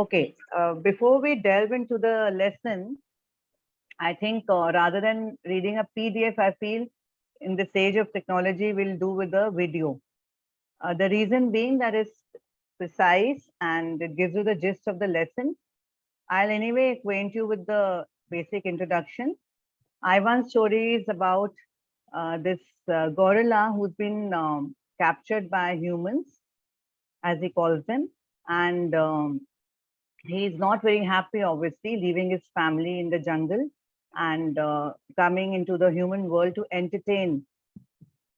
Okay, before we delve into the lesson, I think rather than reading a PDF, I feel in this age of technology, we'll do with a video. The reason being that it's precise and it gives you the gist of the lesson. I'll anyway acquaint you with the basic introduction. Ivan's story is about this gorilla who's been captured by humans, as he calls them, and he's not very happy, obviously, leaving his family in the jungle and coming into the human world to entertain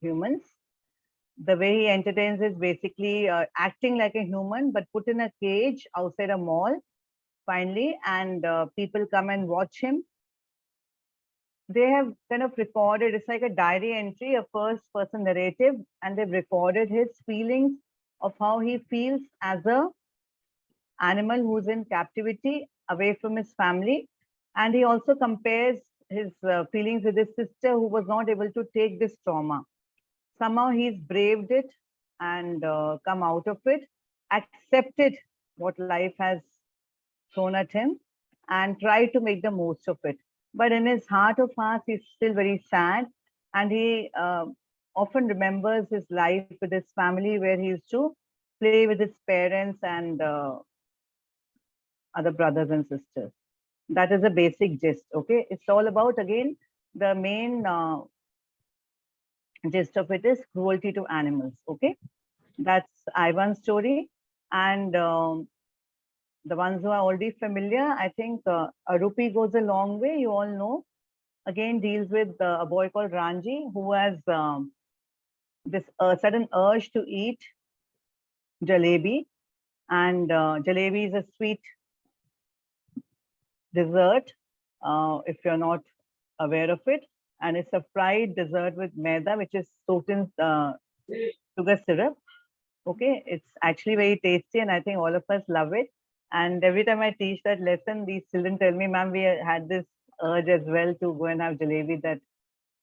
humans. The way he entertains is basically acting like a human, but put in a cage outside a mall, finally, and people come and watch him. They have kind of recorded, it's like a diary entry, a first person narrative, and they've recorded his feelings of how he feels as a animal who's in captivity away from his family. And he also compares his feelings with his sister who was not able to take this trauma. Somehow he's braved it and come out of it, accepted what life has thrown at him, and tried to make the most of it. But in his heart of hearts, he's still very sad, and he often remembers his life with his family, where he used to play with his parents and other brothers and sisters. That is a basic gist. Okay, it's all about, again, the main gist of it is cruelty to animals. Okay, that's Ivan's story. And the ones who are already familiar, I think a rupee goes a long way. You all know. Again, deals with a boy called Ranji who has this sudden urge to eat jalebi. And jalebi is a sweet dessert, if you're not aware of it. And it's a fried dessert with maida, which is soaked in sugar syrup. Okay, it's actually very tasty, and I think all of us love it. And every time I teach that lesson, these children tell me, "Ma'am, we had this urge as well to go and have jalebi that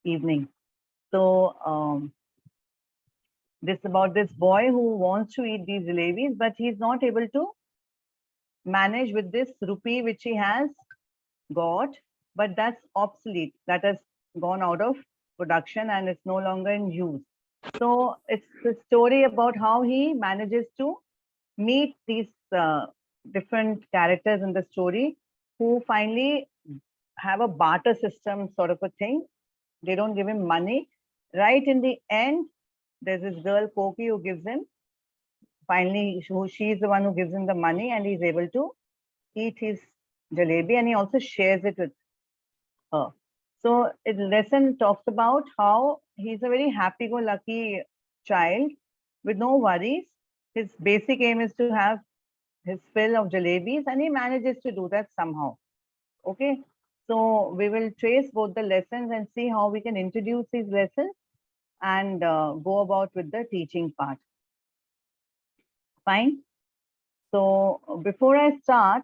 evening." So this about this boy who wants to eat these jalebis, but he's not able to manage with this rupee which he has got, but that's obsolete. That has gone out of production and it's no longer in use. So it's the story about how he manages to meet these different characters in the story who finally have a barter system sort of a thing. They don't give him money. Right in the end, there's this girl, Koki, who gives him, finally, she's the one who gives him the money, and he's able to eat his jalebi, and he also shares it with her. So the lesson talks about how he's a very happy-go-lucky child with no worries. His basic aim is to have his fill of jalebis, and he manages to do that somehow. Okay, so we will trace both the lessons and see how we can introduce these lessons and go about with the teaching part. Fine. So before I start,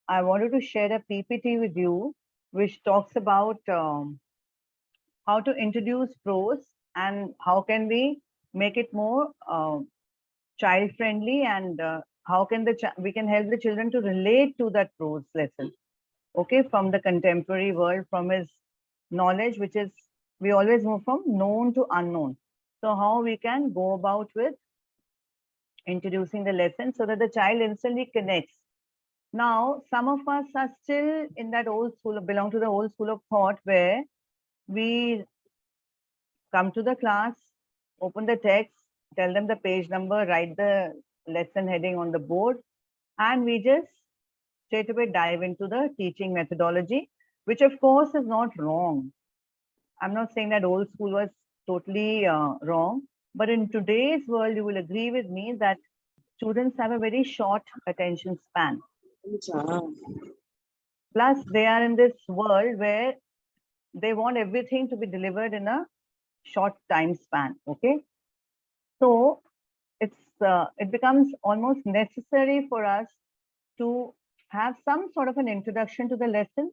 I wanted to share a PPT with you, which talks about how to introduce prose and how can we make it more child friendly, and how can we can help the children to relate to that prose lesson. Okay, from the contemporary world, from his knowledge, which is, we always move from known to unknown. So how we can go about with introducing the lesson so that the child instantly connects. Now, some of us are still in that old school, belong to the old school of thought, where we come to the class, open the text, tell them the page number, write the lesson heading on the board, and we just straight away dive into the teaching methodology, which of course is not wrong. I'm not saying that old school was totally wrong, but in today's world, you will agree with me that students have a very short attention span. Plus, they are in this world where they want everything to be delivered in a short time span. Okay, so it becomes almost necessary for us to have some sort of an introduction to the lesson,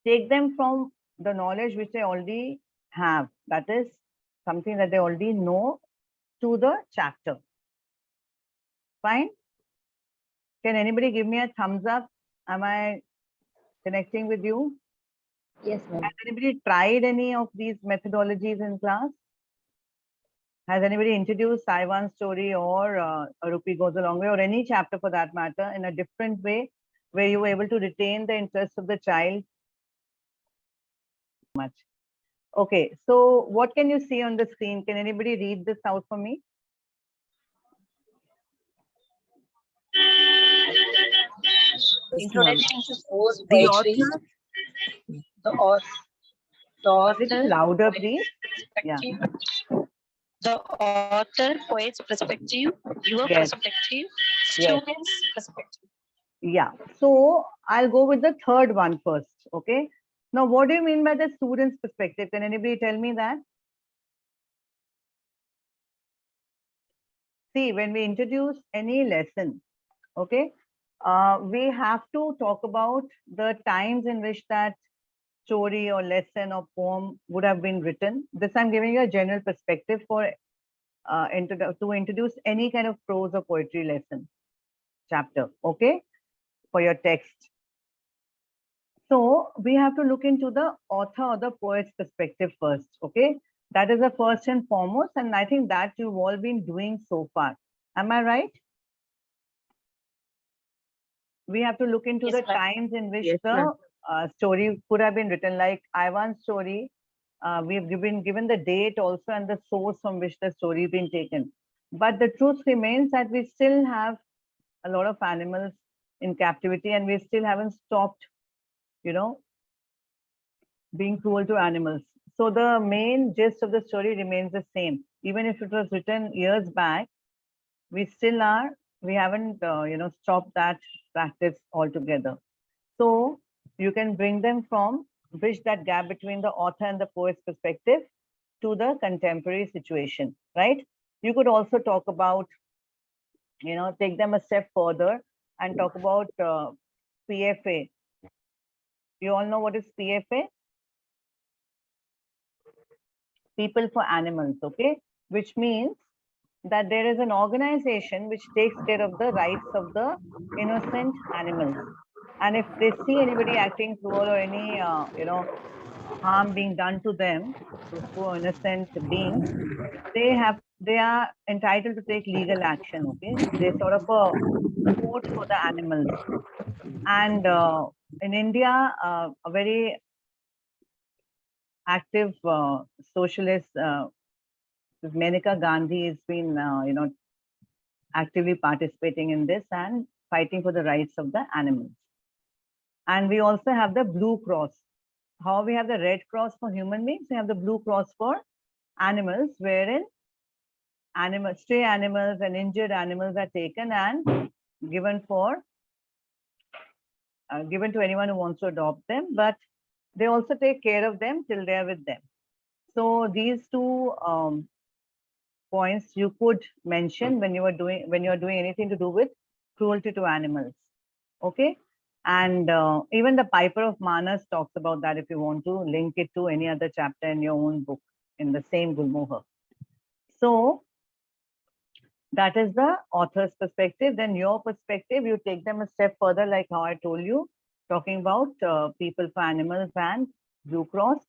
take them from the knowledge which they already have, that is something that they already know, to the chapter. Fine. Can anybody give me a thumbs up? Am I connecting with you? Yes, ma'am. Has anybody tried any of these methodologies in class? Has anybody introduced Taiwan story or A Rupee Goes a Long Way, or any chapter for that matter, in a different way, where you were able to retain the interest of the child? Much. Okay, so what can you see on the screen? Can anybody read this out for me? Introduction to prose The poetry. author, The author. a little louder, please. Yeah. The author, poet's perspective, your Yes. perspective, Yes. student's perspective. Yeah. So I'll go with the third one first. Okay. Now, what do you mean by the student's perspective? Can anybody tell me that? See, when we introduce any lesson, okay, we have to talk about the times in which that story or lesson or poem would have been written. This I'm giving you a general perspective for to introduce any kind of prose or poetry lesson chapter, okay, for your text. So we have to look into the author or the poet's perspective first, okay? That is the first and foremost, and I think that you've all been doing so far. Am I right? We have to look into Yes, the ma'am. times in which Yes, ma'am. the story could have been written, like Ivan's story. We've given the date also and the source from which the story has been taken. But the truth remains that we still have a lot of animals in captivity, and we still haven't stopped, you know, being cruel to animals. So the main gist of the story remains the same. Even if it was written years back, we still are, we haven't, stopped that practice altogether. So you can bring them from, bridge that gap between the author and the poet's perspective to the contemporary situation, right? You could also talk about, take them a step further and talk about PFA. You all know what is PFA? People for Animals, okay? Which means that there is an organization which takes care of the rights of the innocent animals. And if they see anybody acting cruel or any, harm being done to them, to poor innocent beings, they are entitled to take legal action. Okay, they sort of a court for the animals. And in India, a very active socialist, Maneka Gandhi has been, actively participating in this and fighting for the rights of the animals. And we also have the Blue Cross. How we have the Red Cross for human beings, we have the Blue Cross for animals, wherein stray animals and injured animals are taken and given given to anyone who wants to adopt them, but they also take care of them till they are with them. So these two points you could mention when you are doing anything to do with cruelty to animals. Okay, and even the Piper of Manas talks about that. If you want to link it to any other chapter in your own book in the same Gulmohar. So that is the author's perspective. Then your perspective, you take them a step further, like how I told you, talking about People for Animals and Blue Cross,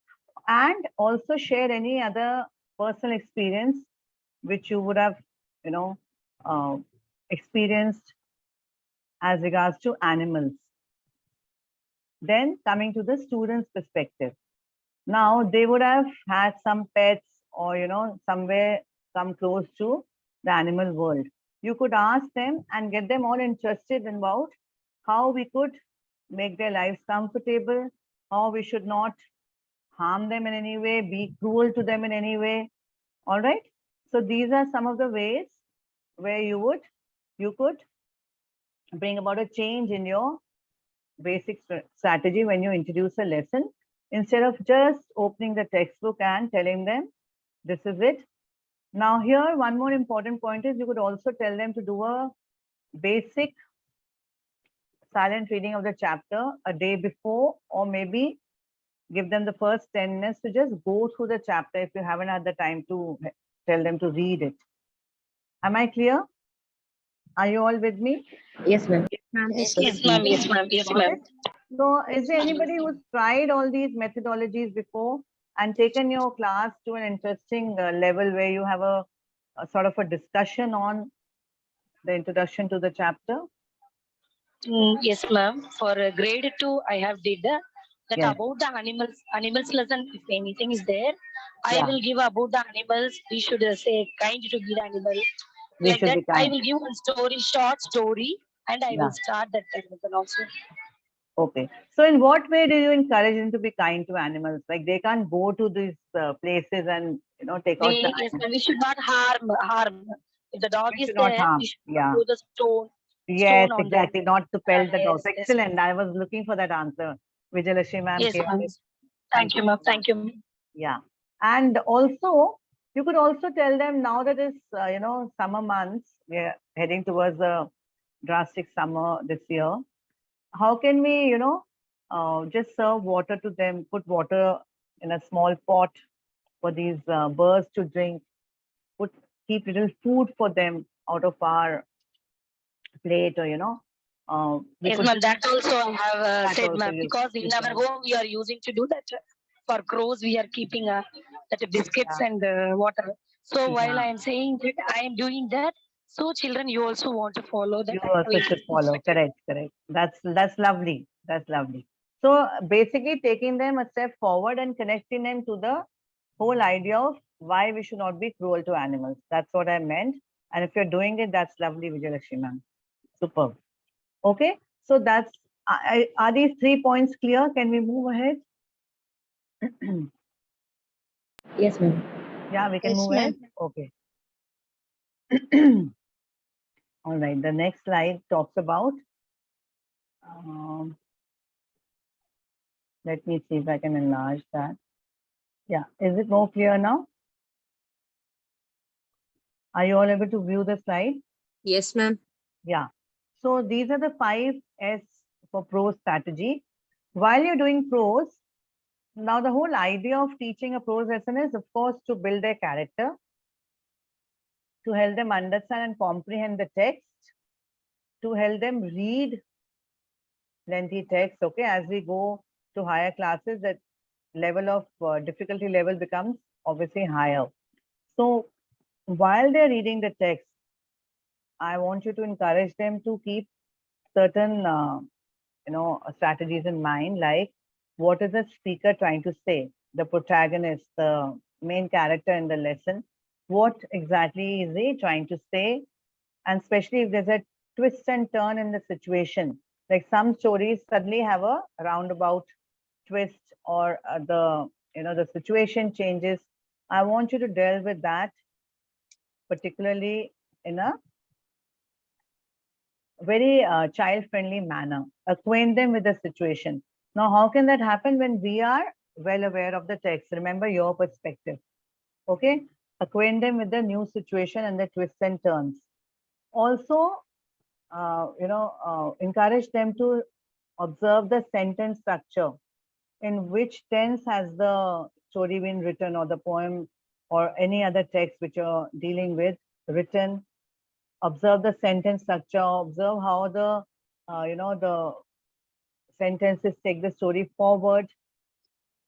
and also share any other personal experience which you would have, experienced as regards to animals. Then coming to the student's perspective. Now they would have had some pets or, somewhere come close to the animal world. You could ask them and get them all interested in about how we could make their lives comfortable, how we should not harm them in any way, be cruel to them in any way. All right. So these are some of the ways where you could bring about a change in your basic strategy when you introduce a lesson, instead of just opening the textbook and telling them, this is it. Now here, one more important point is you could also tell them to do a basic silent reading of the chapter a day before, or maybe give them the first 10 minutes to just go through the chapter if you haven't had the time to tell them to read it. Am I clear? Are you all with me? Yes, ma'am. Yes, ma'am. Yes, ma'am. Yes, Got ma'am. it? So is there anybody who's tried all these methodologies before and taken your class to an interesting level where you have a sort of a discussion on the introduction to the chapter? Yes, ma'am. For grade 2, I have did that Yes. about the animals lesson. If anything is there, I Yeah. will give about the animals. We should say kind to give animal. We Like should that, be I kind. will give one story, short story, and I Yeah. will start that lesson also. Okay. So in what way do you encourage them to be kind to animals? Like they can't go to these places and take out the Yes, ma'am. We should not harm. If the dog we is should not there, we harm. should Yeah. throw the stone Yes, on them. exactly. Not to pelt the dogs. Yes, yes, Excellent. I was looking for that answer. Vijayalakshmi ma'am yes, gave ma'am. it. Thank you, ma'am. Thank you, ma'am. Yeah. And also, you could also tell them now that it's, summer months, we're heading towards a drastic summer this year. How can we, just serve water to them, put water in a small pot for these birds to drink, keep little food for them out of our plate or, we Yes, could ma'am. That also I have that said, also ma'am, you because in our can. home we are using to do that. For crows, we are keeping that biscuits Yeah. and water. So while Yeah. I am saying that I am doing that, so children, you also want to follow that. You also should follow. Correct, correct. That's lovely. That's lovely. So basically taking them a step forward and connecting them to the whole idea of why we should not be cruel to animals. That's what I meant. And if you're doing it, that's lovely, Vijayalakshmi ma'am. Superb. Okay. So that's are these 3 points clear? Can we move ahead? Yes, ma'am. Yeah, we can Yes, move ma'am. ahead. Okay. All right. The next slide talks about let me see if I can enlarge that. Yeah, is it more clear now? Are you all able to view the slide? Yes, ma'am. Yeah. So these are the 5 S for prose strategy. While you're doing prose, now the whole idea of teaching a prose lesson is, of course, to build their character, to help them understand and comprehend the text, to help them read lengthy text. Okay, as we go to higher classes, that level of difficulty level becomes obviously higher. So while they're reading the text, I want you to encourage them to keep certain strategies in mind, like what is the speaker trying to say, the protagonist, the main character in the lesson, what exactly is he trying to say, and especially if there's a twist and turn in the situation, like some stories suddenly have a roundabout twist, or the situation changes. I want you to delve with that, particularly in a very child-friendly manner. Acquaint them with the situation. Now, how can that happen when we are well aware of the text? Remember your perspective. Okay? Acquaint them with the new situation and the twists and turns. Also, encourage them to observe the sentence structure. In which tense has the story been written, or the poem, or any other text which you're dealing with written? Observe the sentence structure, observe how the sentences take the story forward.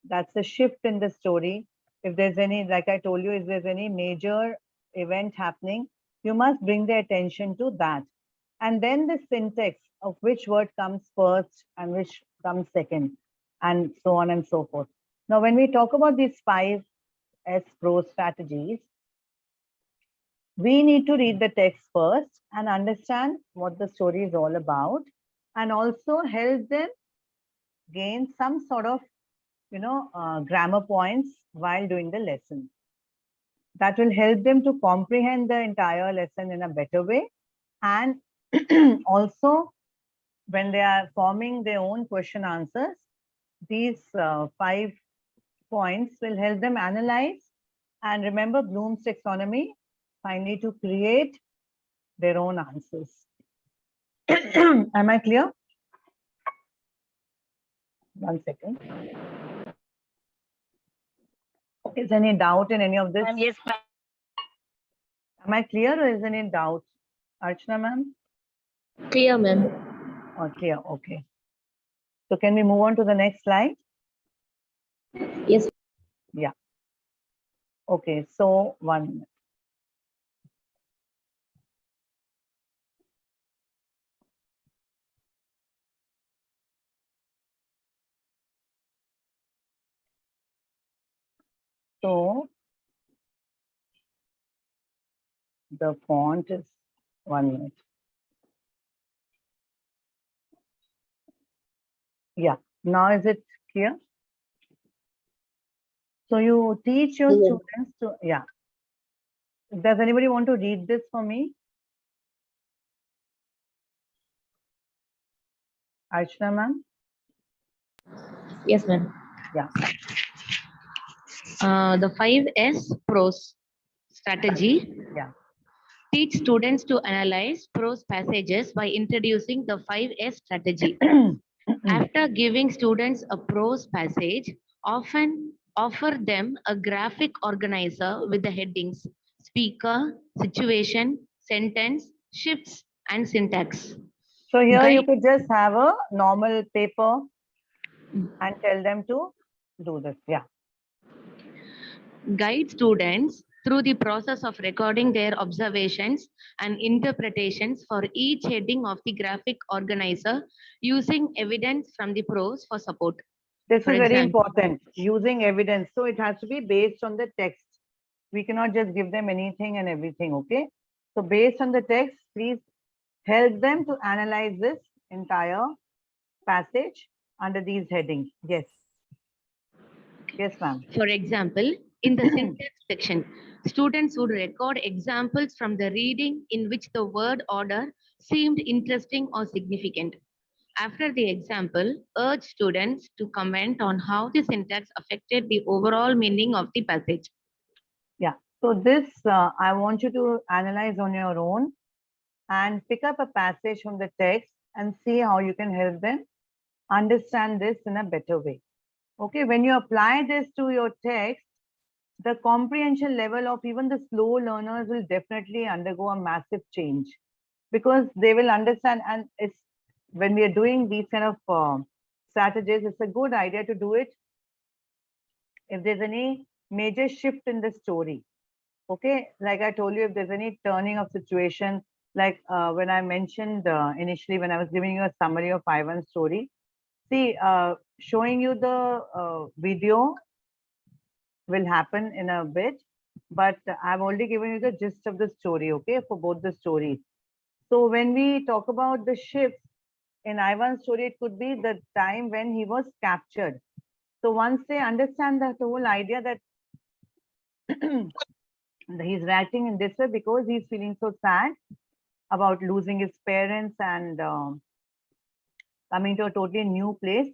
That's a shift in the story. If there's any, like I told you, if there's any major event happening, you must bring the attention to that. And then the syntax of which word comes first and which comes second, and so on and so forth. Now, when we talk about these 5 S prose strategies, we need to read the text first and understand what the story is all about, and also help them gain some sort of grammar points while doing the lesson. That will help them to comprehend the entire lesson in a better way. And also, when they are forming their own question answers, these 5 points will help them analyze and remember Bloom's taxonomy, finally, to create their own answers. Am I clear? One second. Is any doubt in any of this? Yes, ma'am. Am I clear, or is any doubt? Archana ma'am? Clear, ma'am. Clear. Okay. So can we move on to the next slide? Yes. Yeah. Okay. So 1 minute. So the font is 1 minute. Yeah. Now is it clear? So you teach your Yes. students to, yeah. Does anybody want to read this for me? Archana ma'am? Yes, ma'am. Yeah. The 5S prose strategy. Yeah. Teach students to analyze prose passages by introducing the 5S strategy. After giving students a prose passage, often offer them a graphic organizer with the headings speaker, situation, sentence, shifts, and syntax. So here you Guide- could just have a normal paper and tell them to do this. Yeah. Guide students through the process of recording their observations and interpretations for each heading of the graphic organizer using evidence from the prose for support. This For is very example, important, using evidence. So it has to be based on the text. We cannot just give them anything and everything, okay? So based on the text, please help them to analyze this entire passage under these headings. Yes. Yes, ma'am. For example, in the syntax section, students would record examples from the reading in which the word order seemed interesting or significant. After the example, urge students to comment on how the syntax affected the overall meaning of the passage. Yeah. So this, I want you to analyze on your own and pick up a passage from the text and see how you can help them understand this in a better way. Okay, when you apply this to your text, the comprehension level of even the slow learners will definitely undergo a massive change because they will understand. And it's when we are doing these kind of strategies, it's a good idea to do it if there's any major shift in the story. Okay, like I told you, if there's any turning of situation, like when I mentioned initially when I was giving you a summary of Ivan's story, see, showing you the video will happen in a bit, but I've already given you the gist of the story, okay, for both the stories. So when we talk about the shift in Ivan's story, it could be the time when he was captured. So once they understand that whole idea that he's reacting in this way because he's feeling so sad about losing his parents and coming to a totally new place,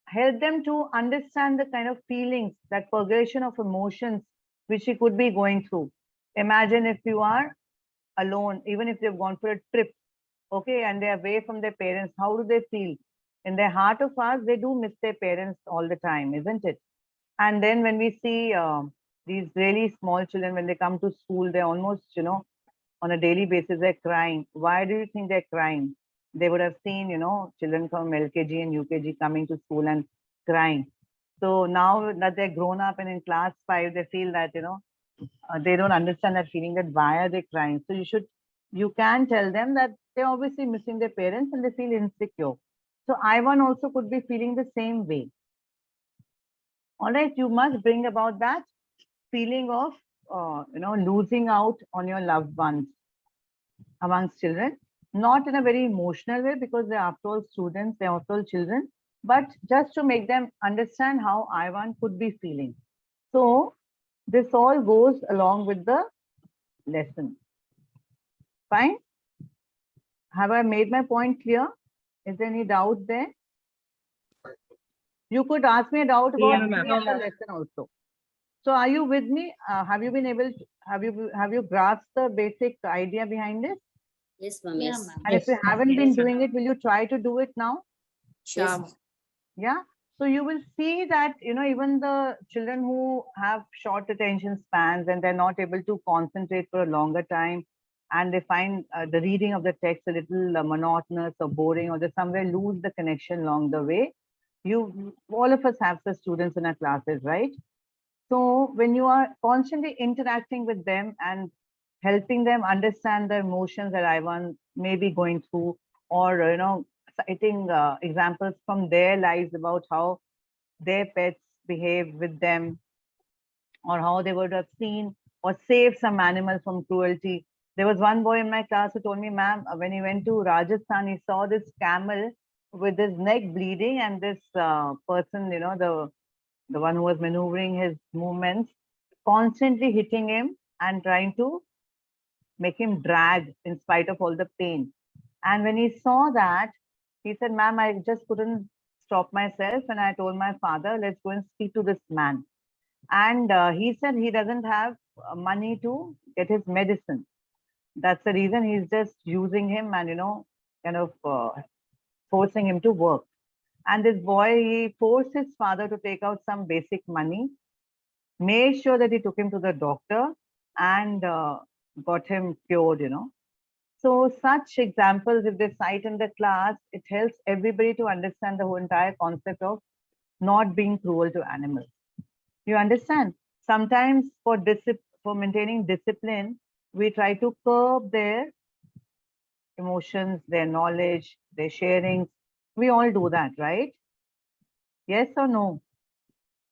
help them to understand the kind of feelings, that progression of emotions which he could be going through. Imagine if you are alone, even if they've gone for a trip, okay, and they're away from their parents, how do they feel? In their heart of hearts, they do miss their parents all the time, isn't it? And then when we see these really small children, when they come to school, they're almost, on a daily basis, they're crying. Why do you think they're crying? They would have seen, children from LKG and UKG coming to school and crying. So now that they're grown up and in class 5, they feel that, they don't understand that feeling, that why are they crying? So you can tell them that they're obviously missing their parents and they feel insecure. So Ivan also could be feeling the same way. All right, you must bring about that feeling of, losing out on your loved ones amongst children, not in a very emotional way because they're after all students, they're after all children, but just to make them understand how Ivan could be feeling. So this all goes along with the lesson. Fine. Have I made my point clear? Is there any doubt there? You could ask me a doubt about Yeah, ma'am. any other lesson also. So are you with me? Have you been able to, have you grasped the basic idea behind it? Yes, ma'am. Yes. And if you haven't been doing it, will you try to do it now? Yes. Yeah. So you will see that, even the children who have short attention spans and they're not able to concentrate for a longer time, and they find the reading of the text a little monotonous or boring, or they somewhere lose the connection along the way. All of us have the students in our classes, right? So when you are constantly interacting with them and helping them understand the emotions that Ivan may be going through, or citing examples from their lives about how their pets behave with them, or how they would have seen or saved some animal from cruelty. There was one boy in my class who told me, ma'am, when he went to Rajasthan, he saw this camel with his neck bleeding, and this person, the one who was maneuvering his movements, constantly hitting him and trying to make him drag in spite of all the pain. And when he saw that, he said, ma'am, I just couldn't stop myself. And I told my father, let's go and speak to this man. And he said he doesn't have money to get his medicine. That's the reason he's just using him and, kind of forcing him to work. And this boy, he forced his father to take out some basic money, made sure that he took him to the doctor and got him cured, So such examples, if they cite in the class, it helps everybody to understand the whole entire concept of not being cruel to animals. You understand? Sometimes for maintaining discipline, we try to curb their emotions, their knowledge, their sharing. We all do that, right? Yes or no?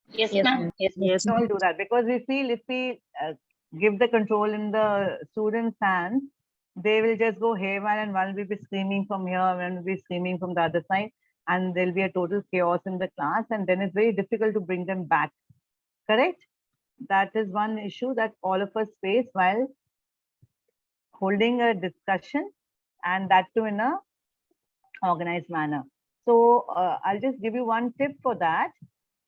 Yes, Yes, ma'am. ma'am. Yes, Yes, We all do that because we feel if we give the control in the student's hands, they will just go haywire, and one will be screaming from here, one will be screaming from the other side, and there'll be a total chaos in the class, and then it's very difficult to bring them back. Correct? That is one issue that all of us face while holding a discussion, and that too in a organized manner. So I'll just give you one tip for that.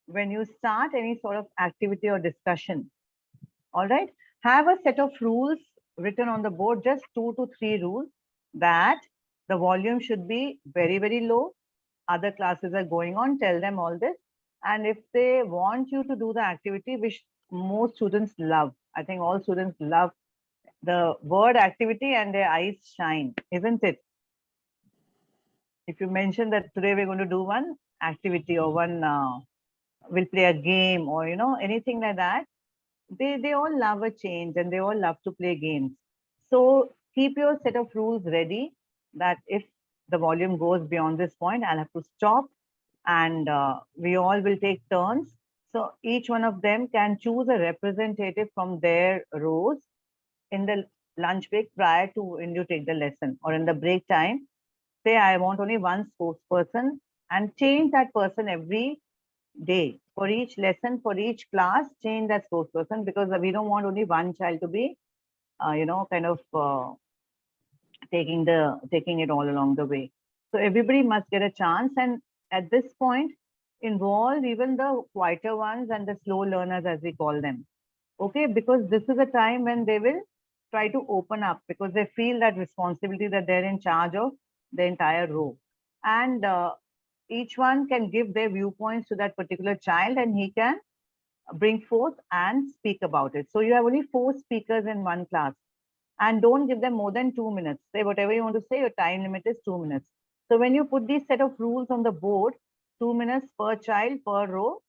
When you start any sort of activity or discussion, all right, have a set of rules written on the board, just 2 to 3 rules, that the volume should be very, very low. Other classes are going on, tell them all this. And if they want you to do the activity, which most students love, I think all students love the word activity and their eyes shine, isn't it? If you mention that today we're going to do one activity or one, we'll play a game or, anything like that, they all love a change and they all love to play games. So keep your set of rules ready that if the volume goes beyond this point, I'll have to stop, and we all will take turns. So each one of them can choose a representative from their rows in the lunch break prior to when you take the lesson, or in the break time. Say, I want only one spokesperson, and change that person every day. For each lesson, for each class, change that spokesperson, because we don't want only one child to be, kind of taking it all along the way. So everybody must get a chance, and at this point, involve even the quieter ones and the slow learners, as we call them. Okay, because this is a time when they will try to open up, because they feel that responsibility that they're in charge of the entire row, and each one can give their viewpoints to that particular child, and he can bring forth and speak about it. So you have only 4 speakers in one class, and don't give them more than 2 minutes. Say whatever you want to say, your time limit is 2 minutes. So when you put these set of rules on the board, 2 minutes per child per row,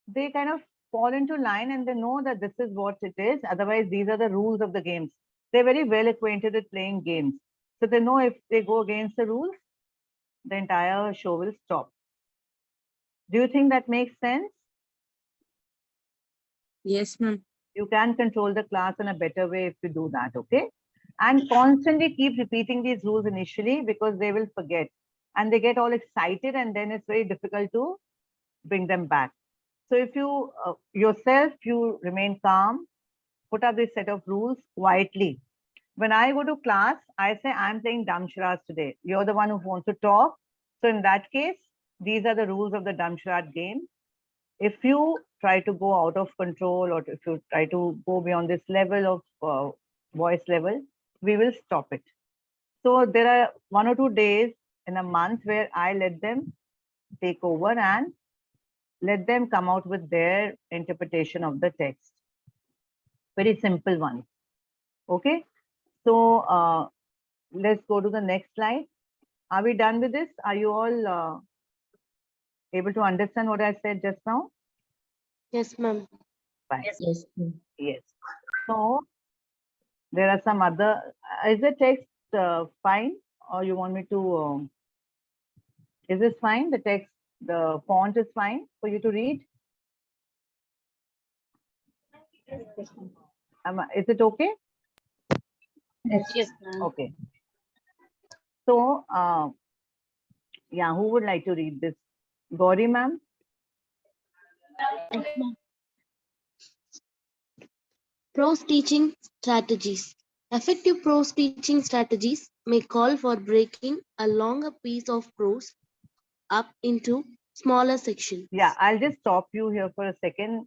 they kind of fall into line and they know that this is what it is. Otherwise, these are the rules of the games. They're very well acquainted with playing games. So they know if they go against the rules, the entire show will stop. Do you think that makes sense? yes, ma'am. You can control the class in a better way if you do that, okay? And constantly keep repeating these rules initially, because they will forget and they get all excited, and then it's very difficult to bring them back. So if you yourself, you remain calm, put up this set of rules quietly. When I go to class, I say, I'm playing Damsharad today. You're the one who wants to talk. So in that case, these are the rules of the Damsharad game. If you try to go out of control, or if you try to go beyond this level of voice level, we will stop it. So there are 1 or 2 days in a month where I let them take over and let them come out with their interpretation of the text. Very simple one. Okay. So let's go to the next slide. Are we done with this? Are you all able to understand what I said just now? Yes, ma'am. Fine. Yes. Yes. So there are some other, is the text fine, or you want me to, is this fine? The text, the font is fine for you to read? Is it okay? Yes. Okay. So, yeah, who would like to read this? Gauri ma'am? Prose teaching strategies. Effective prose teaching strategies may call for breaking a longer piece of prose up into smaller sections. Yeah, I'll just stop you here for a second.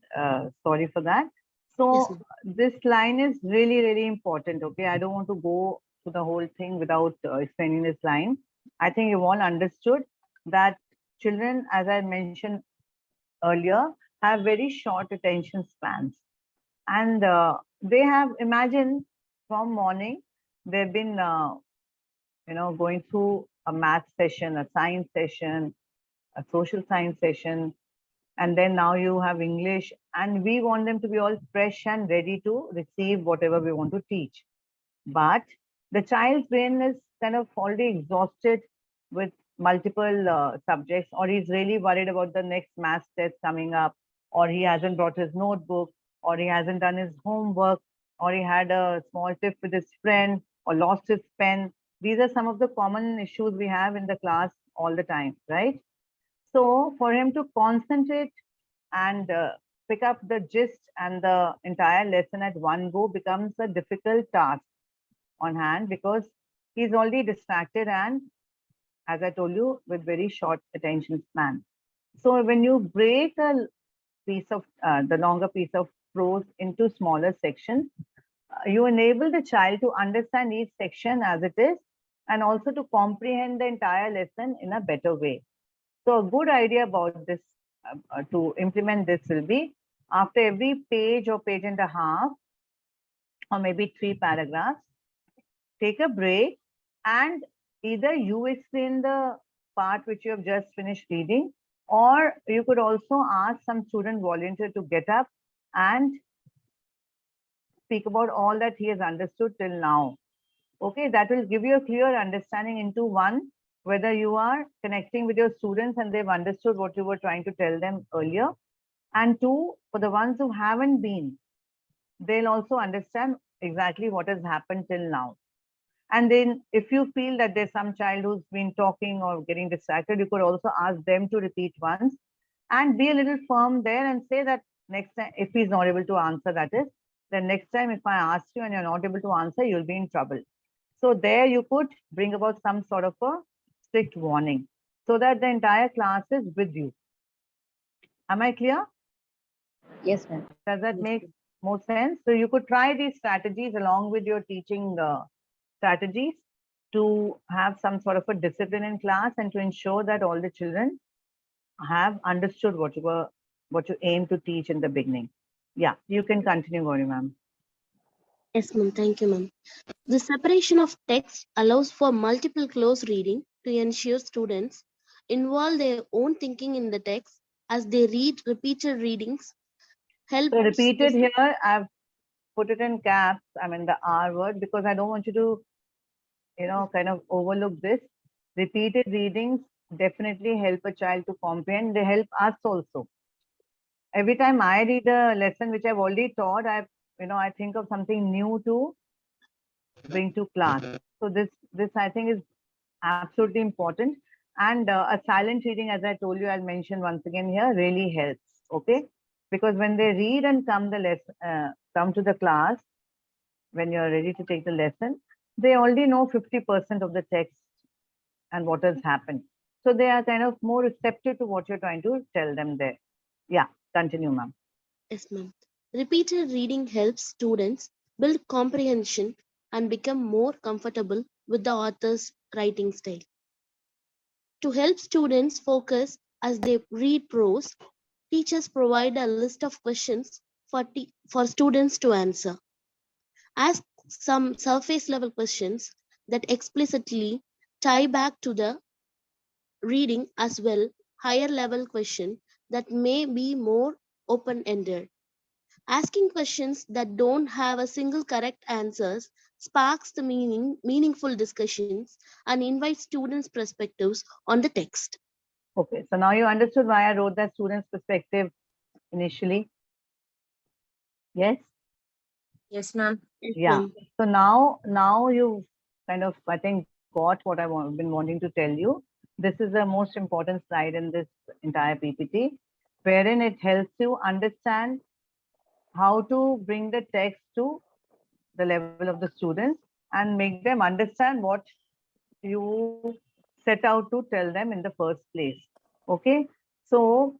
Sorry for that. So Yes, ma'am. this line is really, really important. Okay, I don't want to go to the whole thing without explaining this line. I think you all understood that children, as I mentioned earlier, have very short attention spans, and they have, imagine, from morning they've been going through a math session, a science session, a social science session, and then now you have English, and we want them to be all fresh and ready to receive whatever we want to teach. But the child's brain is kind of already exhausted with multiple subjects, or he's really worried about the next math test coming up, or he hasn't brought his notebook, or he hasn't done his homework, or he had a small tiff with his friend, or lost his pen. These are some of the common issues we have in the class all the time, right? So for him to concentrate and pick up the gist and the entire lesson at one go becomes a difficult task on hand, because he's already distracted and, as I told you, with very short attention span. So when you break a piece of the longer piece of prose into smaller sections, you enable the child to understand each section as it is, and also to comprehend the entire lesson in a better way. So a good idea about this, to implement this, will be after every page or page and a half, or maybe 3 paragraphs, take a break and either you explain the part which you have just finished reading, or you could also ask some student volunteer to get up and speak about all that he has understood till now. Okay, that will give you a clear understanding into one, whether you are connecting with your students and they've understood what you were trying to tell them earlier. And two, for the ones who haven't been, they'll also understand exactly what has happened till now. And then if you feel that there's some child who's been talking or getting distracted, you could also ask them to repeat once, and be a little firm there and say that next time, if he's not able to answer, that is, then next time if I ask you and you're not able to answer, you'll be in trouble. So there you could bring about some sort of a strict warning, so that the entire class is with you. Am I clear? Yes, ma'am. Does that make more sense? So you could try these strategies along with your teaching strategies to have some sort of a discipline in class, and to ensure that all the children have understood what you aim to teach in the beginning. Yeah, you can continue, Gauri ma'am. Yes, ma'am. Thank you, ma'am. The separation of text allows for multiple close reading to ensure students involve their own thinking in the text as they read. Repeated readings help. So repeated here, I've put it in caps, I mean the R word, because I don't want you to, kind of overlook this. Repeated readings definitely help a child to comprehend. They help us also. Every time I read a lesson which I've already taught, I think of something new to bring to class. So this I think is absolutely important. And a silent reading, as I told you, I'll mention once again here, really helps. Okay, because when they read and come to the class, when you're ready to take the lesson, they already know 50% of the text and what has happened. So they are kind of more receptive to what you're trying to tell them there. Yeah, continue, ma'am. Yes, ma'am. Repeated reading helps students build comprehension and become more comfortable with the author's writing style. To help students focus as they read prose, teachers provide a list of questions for students to answer. Ask some surface level questions that explicitly tie back to the reading as well higher level question that may be more open ended. Asking questions that don't have a single correct answers sparks the meaningful discussions and invites students' perspectives on the text. Okay, so now you understood why I wrote that student's perspective initially. Yes? Yes, ma'am. Yeah. So now you kind of, I think, got what been wanting to tell you. This is the most important slide in this entire PPT, wherein it helps you understand how to bring the text to the level of the students and make them understand what you set out to tell them in the first place. Okay. So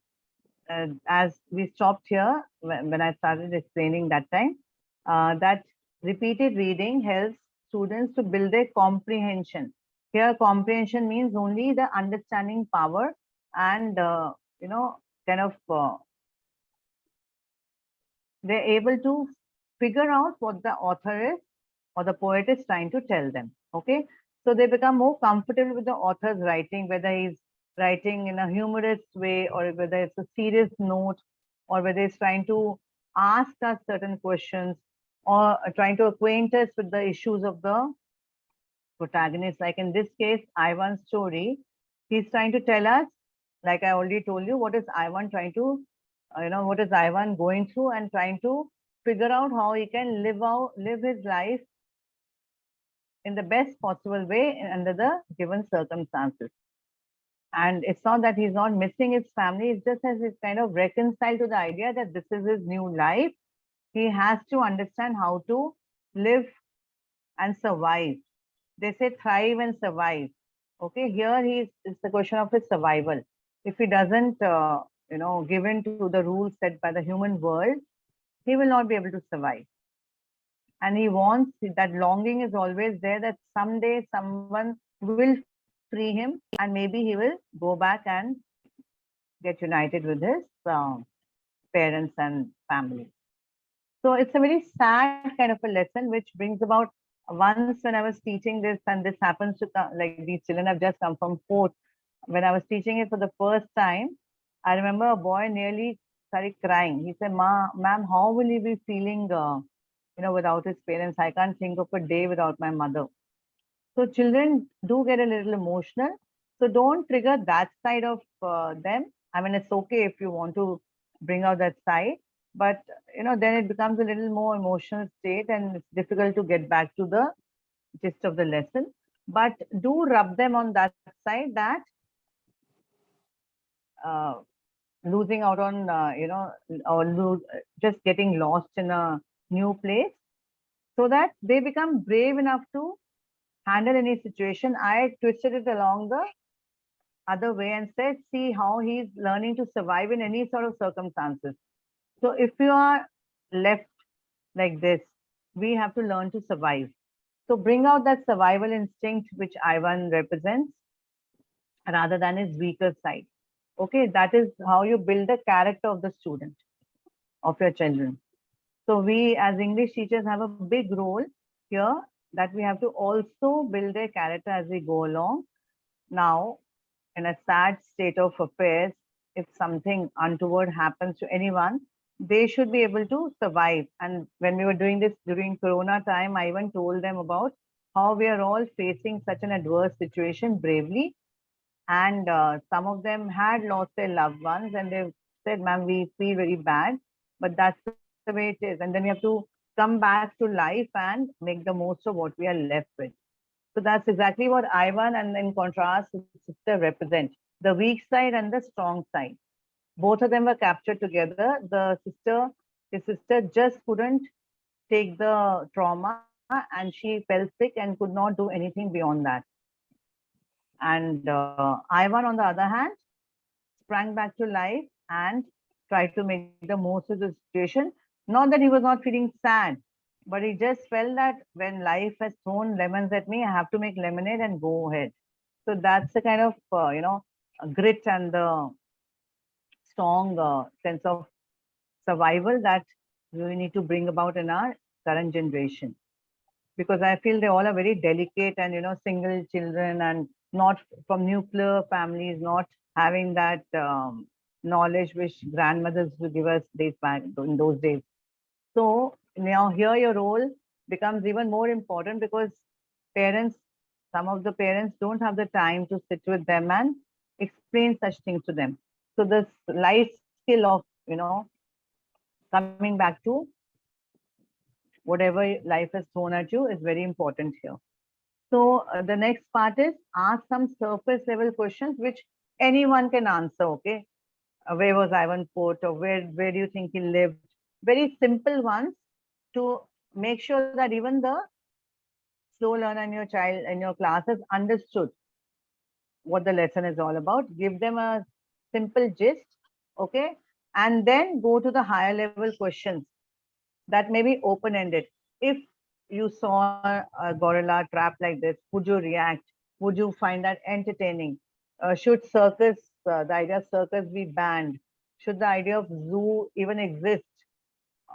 as we stopped here, when I started explaining that time, that repeated reading helps students to build their comprehension. Here, comprehension means only the understanding power and, kind of, they're able to figure out what the author is or the poet is trying to tell them. Okay. So they become more comfortable with the author's writing, whether he's writing in a humorous way or whether it's a serious note or whether he's trying to ask us certain questions or trying to acquaint us with the issues of the protagonist. Like in this case, Ivan's story, he's trying to tell us, like I already told you, what is Ivan trying to, what is Ivan going through and trying to figure out how he can live his life in the best possible way under the given circumstances. And it's not that he's not missing his family, it's just as he's kind of reconciled to the idea that this is his new life. He has to understand how to live and survive. They say thrive and survive. Okay, here it's the question of his survival. If he doesn't, give in to the rules set by the human world, he will not be able to survive. And he wants, that longing is always there, that someday someone will free him and maybe he will go back and get united with his parents and family. So it's a very sad kind of a lesson, which brings about, once when I was teaching this, and this happens to come, like these children have just come from fourth. When I was teaching it for the first time, I remember a boy nearly started crying. He said, ma'am, how will he be feeling, without his parents? I can't think of a day without my mother. So children do get a little emotional. So don't trigger that side of them. I mean, it's okay if you want to bring out that side, but then it becomes a little more emotional state and it's difficult to get back to the gist of the lesson. But do rub them on that side, that losing out on, or just getting lost in a new place, so that they become brave enough to handle any situation. I twisted it along the other way and said, see how he's learning to survive in any sort of circumstances. So if you are left like this, we have to learn to survive. So bring out that survival instinct which Ivan represents rather than his weaker side. Okay, that is how you build the character of the student, of your children. So we as English teachers have a big role here, that we have to also build their character as we go along. Now, in a sad state of affairs, if something untoward happens to anyone, they should be able to survive. And when we were doing this during Corona time, I even told them about how we are all facing such an adverse situation bravely. And some of them had lost their loved ones and they said, ma'am, we feel very bad, but that's the way it is. And then we have to come back to life and make the most of what we are left with. So that's exactly what Ivan and in contrast his sister represent, the weak side and the strong side. Both of them were captured together. His sister just couldn't take the trauma and she fell sick and could not do anything beyond that. And Ivan, on the other hand, sprang back to life and tried to make the most of the situation. Not that he was not feeling sad, but he just felt that when life has thrown lemons at me, I have to make lemonade and go ahead. So that's the kind of, grit and the strong sense of survival that we need to bring about in our current generation. because I feel they all are very delicate and, single children and not from nuclear families, not having that knowledge which grandmothers would give us days back in those days. So now here your role becomes even more important because some of the parents don't have the time to sit with them and explain such things to them. So this life skill of, coming back to whatever life has thrown at you is very important here. So the next part is ask some surface level questions which anyone can answer. Okay, where was Ivan put, or where do you think he lived? Very simple ones to make sure that even the slow learner in your child in your class has understood what the lesson is all about. Give them a simple gist, okay, and then go to the higher level questions that may be open ended. If you saw a gorilla trap like this, would you react? Would you find that entertaining? Should the idea of circus be banned? Should the idea of zoo even exist?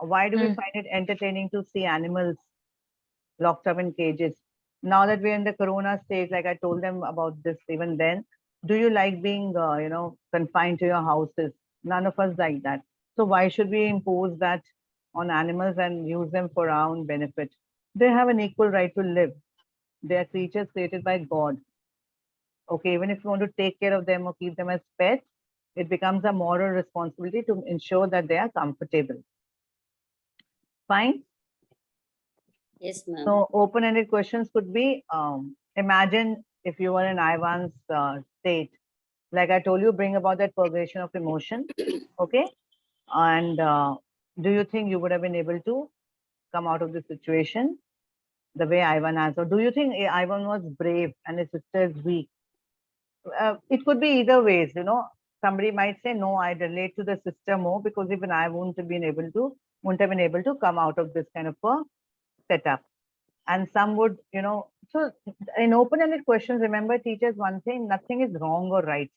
Why do we find it entertaining to see animals locked up in cages? Now that we're in the corona stage, like I told them about this even then, do you like being, confined to your houses? None of us like that. So why should we impose that on animals and use them for our own benefit? They have an equal right to live. They are creatures created by God. Okay, even if you want to take care of them or keep them as pets, it becomes a moral responsibility to ensure that they are comfortable. Fine. Yes, ma'am. So open-ended questions could be, imagine if you were in Ivan's state. Like I told you, bring about that purgation of emotion. Okay. And do you think you would have been able to come out of the situation the way Ivan has? Or do you think Ivan was brave and his sister is weak? It could be either ways, Somebody might say, no, I relate to the sister more because even I wouldn't have been able to come out of this kind of a setup. And some would, so in open-ended questions, remember teachers one thing, nothing is wrong or right.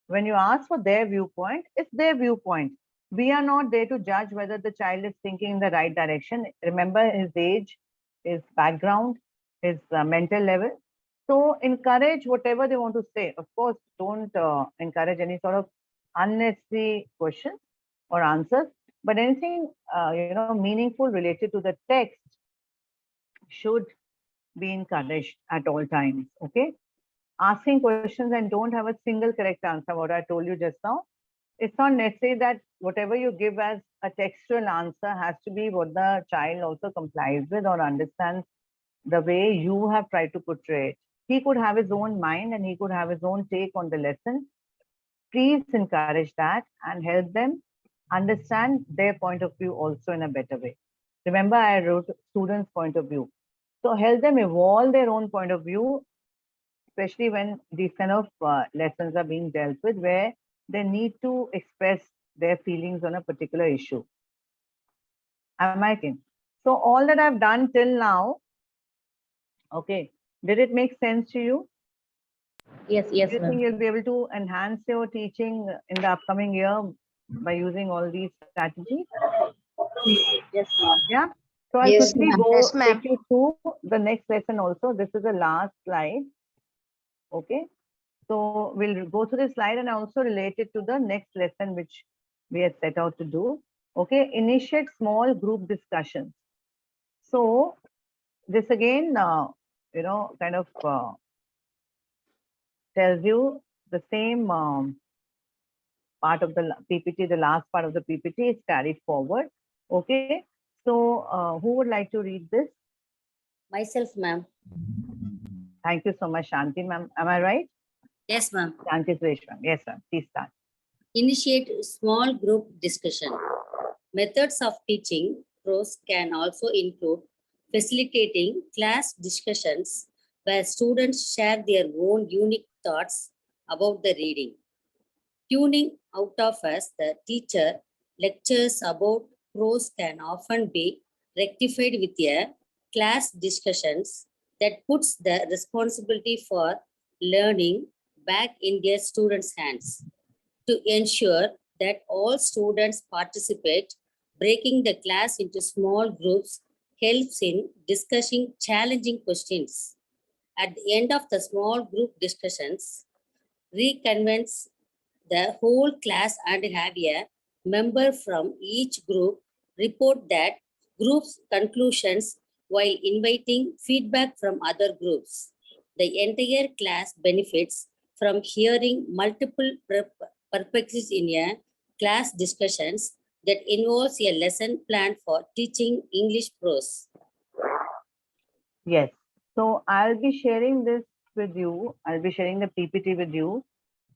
When you ask for their viewpoint, it's their viewpoint. We are not there to judge whether the child is thinking in the right direction. Remember his age, his background, his mental level. So encourage whatever they want to say. Of course, don't encourage any sort of unnecessary questions or answers, but anything, meaningful related to the text should be encouraged at all times. Okay. Asking questions and don't have a single correct answer, what I told you just now. It's not necessary that whatever you give as a textual answer has to be what the child also complies with or understands the way you have tried to portray it. He could have his own mind and he could have his own take on the lesson. Please encourage that and help them understand their point of view also in a better way. Remember, I wrote students' point of view. So help them evolve their own point of view, especially when these kind of lessons are being dealt with, where they need to express their feelings on a particular issue. Am I kidding? So all that I've done till now, okay, did it make sense to you? Yes, Do you ma'am. think you'll be able to enhance your teaching in the upcoming year by using all these strategies? Yes, ma'am. Yeah. So I'll Yes, quickly ma'am. go Yes, ma'am. take you through the next lesson also. This is the last slide. Okay. So we'll go through this slide and also relate it to the next lesson which we had set out to do. Okay. Initiate small group discussions. So this again, kind of tells you the same part of the PPT, the last part of the PPT is carried forward. Okay. So who would like to read this? Myself, ma'am. Thank you so much, Shanti, ma'am. Am I right? Yes, ma'am. Shanti Suresh, ma'am. Yes, ma'am. Please start. Initiate small group discussion. Methods of teaching pros can also include facilitating class discussions where students share their own unique thoughts about the reading. Tuning out of as the teacher lectures about prose can often be rectified with a class discussions that puts the responsibility for learning back in their students' hands. To ensure that all students participate, breaking the class into small groups helps in discussing challenging questions. At the end of the small group discussions, reconvenes the whole class and have a member from each group report that group's conclusions while inviting feedback from other groups. The entire class benefits from hearing multiple perspectives in a class discussions that involves a lesson plan for teaching English prose. Yes. So I'll be sharing this with you. I'll be sharing the PPT with you.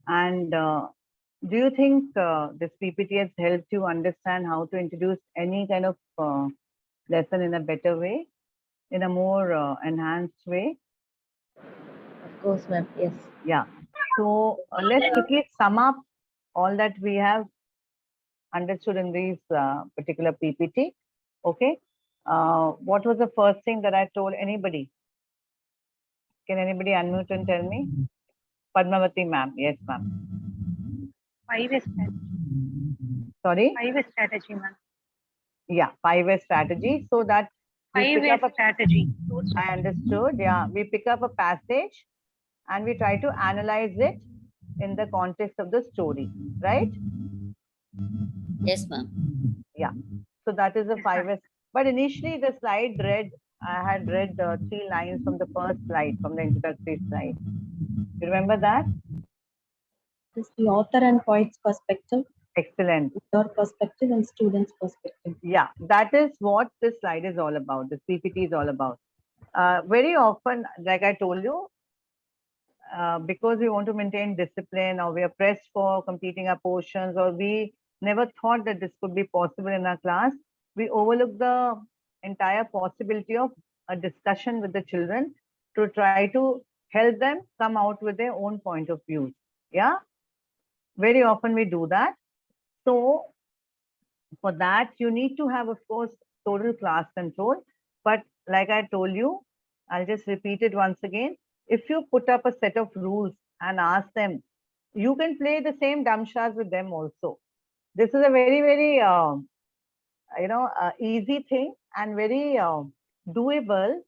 And do you think this PPT has helped you understand how to introduce any kind of lesson in a better way, in a more enhanced way? Of course, ma'am. Yes. Yeah. So let's quickly sum up all that we have understood in these particular PPT. Okay. What was the first thing that I told anybody? Can anybody unmute and tell me? Padmavati ma'am. Yes, ma'am. 5S strategy. Sorry? 5S strategy, ma'am. Yeah, 5S strategy. So that we pick 5S up a, strategy. I understood. Yeah, we pick up a passage and we try to analyze it in the context of the story, right? Yes, ma'am. Yeah. So that is the 5S. But initially the slide read, I had read the 3 lines from the first slide, from the introductory slide. You remember that? This the author and poet's perspective, Excellent. your perspective and student's perspective. Yeah, that is what this slide is all about. This PPT is all about. Very often, like I told you, because we want to maintain discipline or we are pressed for completing our portions or we never thought that this could be possible in our class, we overlook the entire possibility of a discussion with the children to try to help them come out with their own point of view. Yeah, very often we do that. So for that, you need to have, of course, total class control. But like I told you, I'll just repeat it once again. If you put up a set of rules and ask them, you can play the same damshas with them also. This is a very, very, easy thing and very doable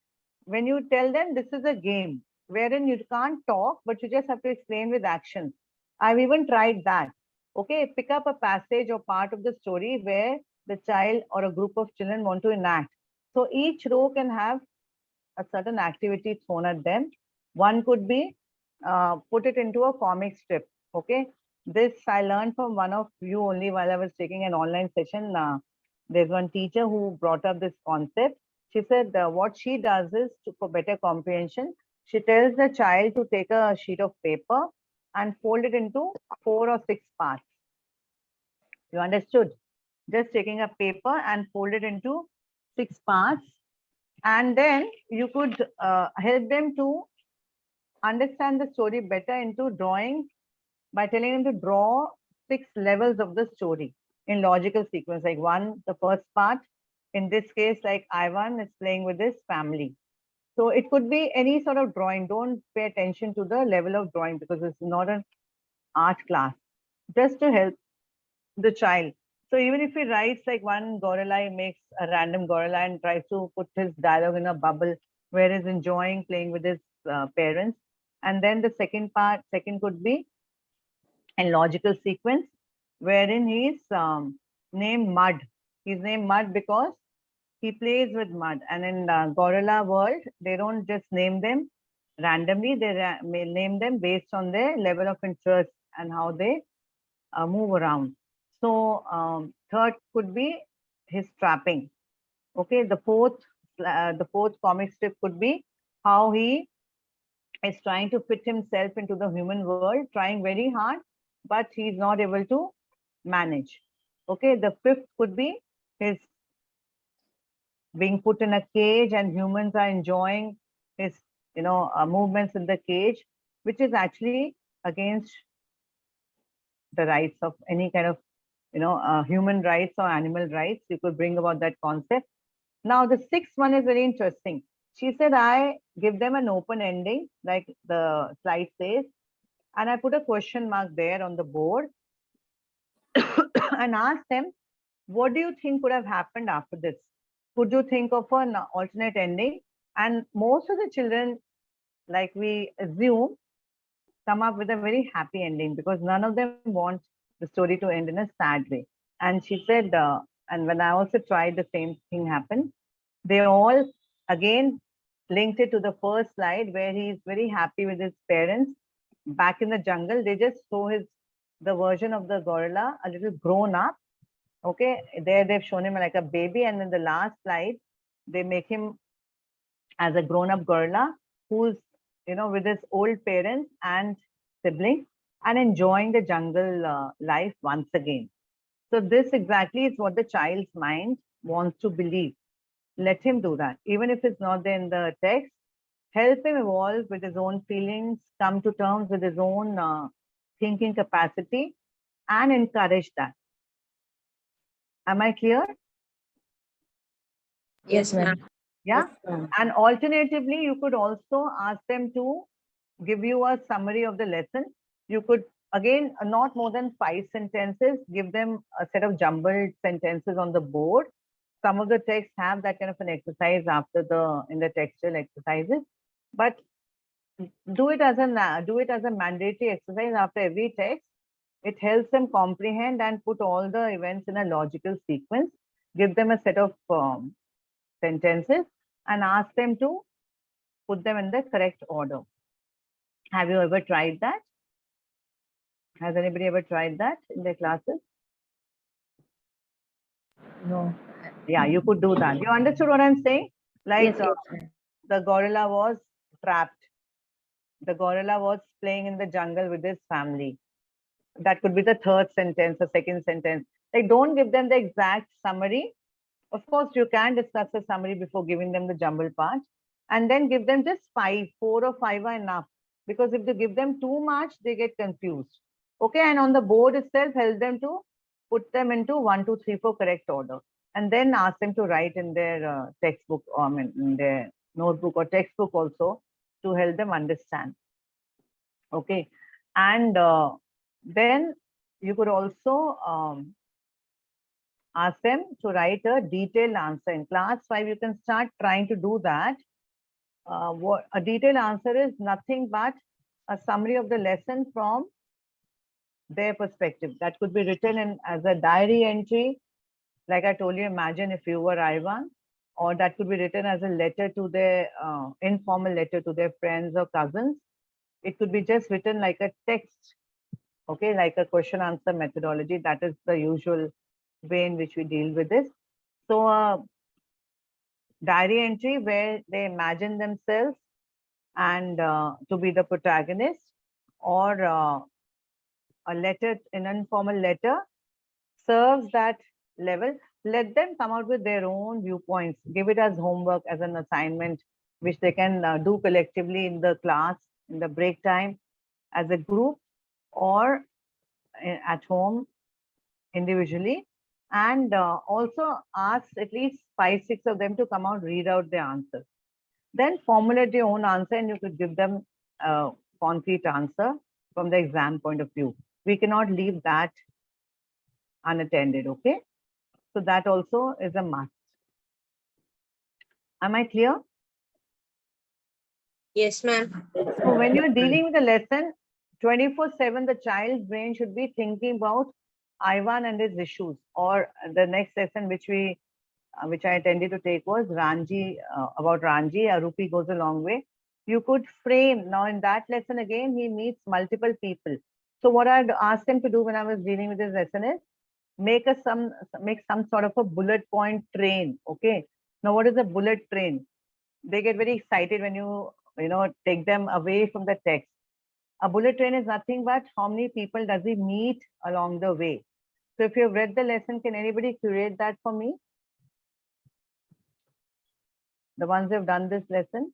when you tell them this is a game wherein you can't talk, but you just have to explain with action. I've even tried that. Okay, pick up a passage or part of the story where the child or a group of children want to enact. So each row can have a certain activity thrown at them. One could be put it into a comic strip. Okay, this I learned from one of you only while I was taking an online session. There's one teacher who brought up this concept. She said what she does is for better comprehension, she tells the child to take a sheet of paper and fold it into 4 or 6 parts. You understood? Just taking a paper and fold it into 6 parts. And then you could help them to understand the story better into drawing by telling them to draw 6 levels of the story in logical sequence. Like one, the first part, in this case, like Ivan is playing with his family. So it could be any sort of drawing. Don't pay attention to the level of drawing because it's not an art class. Just to help the child. So even if he writes like one gorilla, he makes a random gorilla and tries to put his dialogue in a bubble where he's enjoying playing with his parents. And then the second could be a logical sequence wherein he's named Mud. He's named Mud because he plays with mud. And in gorilla world, they don't just name them randomly. They name them based on their level of interest and how they move around. So third could be his trapping. Okay, the fourth comic strip could be how he is trying to fit himself into the human world, trying very hard, but he's not able to manage. Okay, the fifth could be his being put in a cage and humans are enjoying his movements in the cage, which is actually against the rights of any kind of human rights or animal rights. You could bring about that concept. Now the sixth one is very interesting. She said I give them an open ending like the slide says, and I put a question mark there on the board and ask them, what do you think would have happened after this? could you think of an alternate ending? And most of the children, like we assume, come up with a very happy ending because none of them want the story to end in a sad way. And she said, and when I also tried, the same thing happened. They all again linked it to the first slide where he's very happy with his parents back in the jungle. They just show the version of the gorilla a little grown up. Okay, there they've shown him like a baby, and then the last slide they make him as a grown-up gorilla who's with his old parents and siblings and enjoying the jungle life once again. So this exactly is what the child's mind wants to believe. Let him do that, even if it's not there in the text. Help him evolve with his own feelings, come to terms with his own thinking capacity, and encourage that. Am I clear? Yes, ma'am. Yeah. Yes, ma'am. And alternatively, you could also ask them to give you a summary of the lesson. You could, again, not more than 5 sentences, give them a set of jumbled sentences on the board. Some of the texts have that kind of an exercise in the textual exercises, but do it as a mandatory exercise after every text. It helps them comprehend and put all the events in a logical sequence. Give them a set of sentences and ask them to put them in the correct order. Have you ever tried that? Has anybody ever tried that in their classes? No. Yeah, you could do that. You understood what I'm saying? Like Yes, yes. the gorilla was trapped. The gorilla was playing in the jungle with his family. That could be the third sentence or second sentence. Like, don't give them the exact summary. Of course, you can discuss the summary before giving them the jumble part. And then give them just 5, 4 or 5 are enough. Because if you give them too much, they get confused. Okay, and on the board itself, help them to put them into 1, 2, 3, 4 correct order. And then ask them to write in their textbook or in their notebook or textbook also to help them understand. Okay, and then you could also ask them to write a detailed answer. In class 5, you can start trying to do that. What a detailed answer is nothing but a summary of the lesson from their perspective. That could be written in as a diary entry. Like I told you, imagine if you were Ivan, or that could be written as a letter to their informal letter to their friends or cousins. It could be just written like a text, okay, like a question answer methodology. That is the usual way in which we deal with this. So diary entry where they imagine themselves and to be the protagonist, or a letter, an informal letter serves that level. Let them come out with their own viewpoints. Give it as homework, as an assignment, which they can do collectively in the class, in the break time, as a group, or at home individually. And also ask at least 5, 6 of them to come out, read out their answers. Then formulate your own answer, and you could give them a concrete answer from the exam point of view. We cannot leave that unattended, okay? So that also is a must. Am I clear? Yes, ma'am. So when you're dealing with the lesson, 24/7, the child's brain should be thinking about Ivan and his issues. Or the next lesson which I intended to take was Ranji, about Ranji, a rupee goes a long way. You could frame, now in that lesson again, he meets multiple people. So what I'd asked him to do when I was dealing with this lesson is make some sort of a bullet point train. Okay. Now what is a bullet train? They get very excited when you take them away from the text. A bullet train is nothing but how many people does he meet along the way. So if you've read the lesson, can anybody curate that for me? The ones who have done this lesson.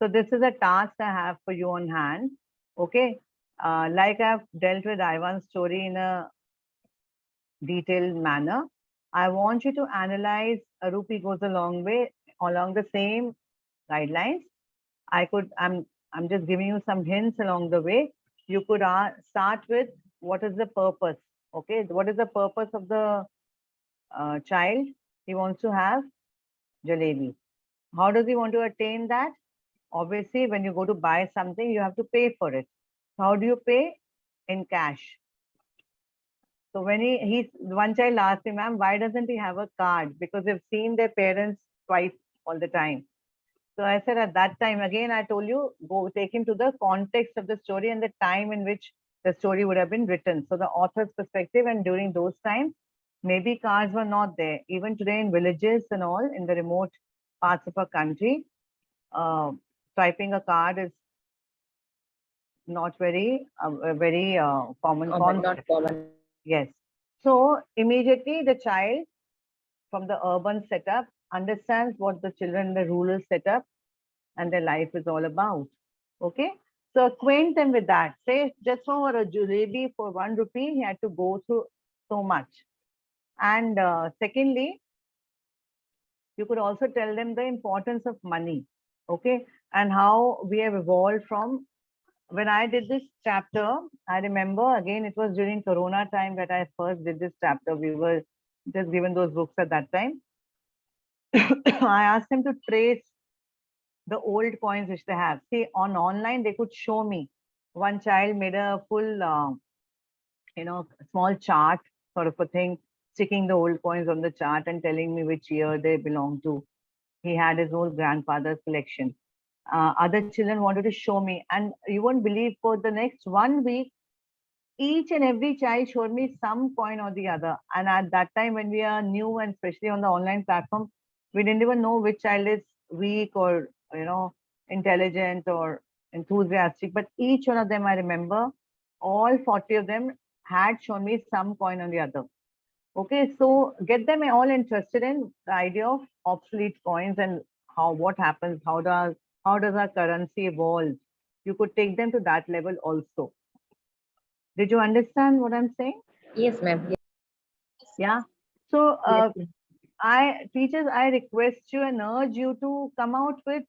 So this is a task I have for you on hand. Okay. Like I've dealt with Ivan's story in a detailed manner, I want you to analyze A Rupee Goes a Long Way along the same guidelines. I'm just giving you some hints along the way. You could start with what is the purpose? Okay, what is the purpose of the child? He wants to have jalebi. How does he want to attain that? Obviously, when you go to buy something, you have to pay for it. How do you pay? In cash. So when one child asked me, ma'am, why doesn't he have a card? Because they've seen their parents twice all the time. So I said at that time, again, I told you, go take him to the context of the story and the time in which the story would have been written. So the author's perspective, and during those times, maybe cars were not there. Even today in villages and all, in the remote parts of our country, swiping a card is not very, common Common, concept. not common. Yes. So immediately the child from the urban setup understands what the children in the rural setup and their life is all about. Okay. So acquaint them with that. Say just for a jalebi for 1 rupee, he had to go through so much. And secondly, you could also tell them the importance of money. Okay. And how we have evolved from when I did this chapter, I remember again, it was during Corona time that I first did this chapter. We were just given those books at that time. I asked them to trace the old coins which they have. See, on online, they could show me. One child made a full, small chart sort of a thing, sticking the old coins on the chart and telling me which year they belong to. He had his old grandfather's collection. Other children wanted to show me, and you won't believe, for the next 1 week, each and every child showed me some coin or the other. And at that time, when we are new and especially on the online platform, we didn't even know which child is weak or, intelligent or enthusiastic. But each one of them, I remember, all 40 of them had shown me some coin or the other. Okay, so get them all interested in the idea of obsolete coins and what happens, how does our currency evolve. You could take them to that level also. Did you understand what I'm saying? Yes, ma'am. Yeah. So Yes, ma'am. teachers, I request you and urge you to come out with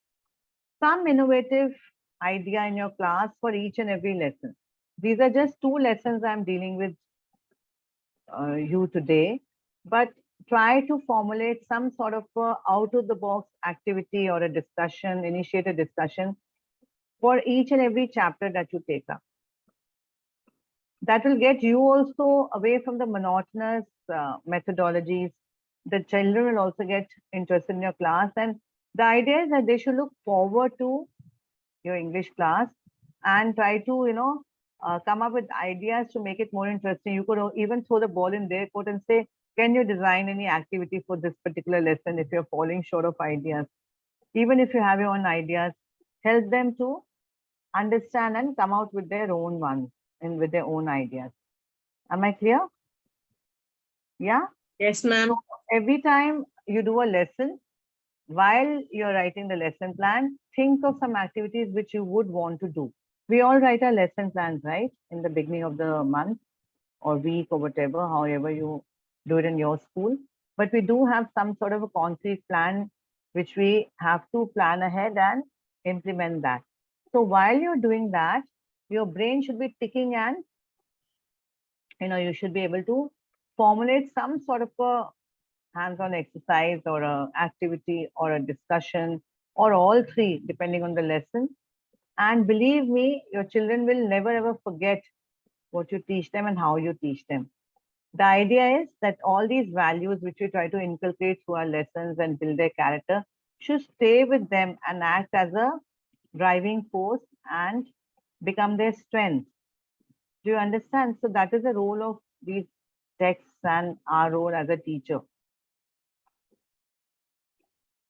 some innovative idea in your class for each and every lesson. These are just 2 lessons I'm dealing with you today, but try to formulate some sort of out of the box activity or a discussion, initiate a discussion for each and every chapter that you take up. That will get you also away from the monotonous methodologies. The children will also get interested in your class. And the idea is that they should look forward to your English class and try to, come up with ideas to make it more interesting. You could even throw the ball in their court and say, can you design any activity for this particular lesson if you're falling short of ideas? Even if you have your own ideas, help them to understand and come out with their own ones and with their own ideas. Am I clear? Yeah. Yes, ma'am. Every time you do a lesson, while you're writing the lesson plan, think of some activities which you would want to do. We all write our lesson plans, right? In the beginning of the month or week or whatever, however you do it in your school. But we do have some sort of a concrete plan which we have to plan ahead and implement that. So while you're doing that, your brain should be ticking and you should be able to formulate some sort of a hands-on exercise or a activity or a discussion or all 3 depending on the lesson. And believe me, your children will never ever forget what you teach them and how you teach them. The idea is that all these values which we try to inculcate through our lessons and build their character should stay with them and act as a driving force and become their strength. Do you understand? So that is the role of these texts and our role as a teacher.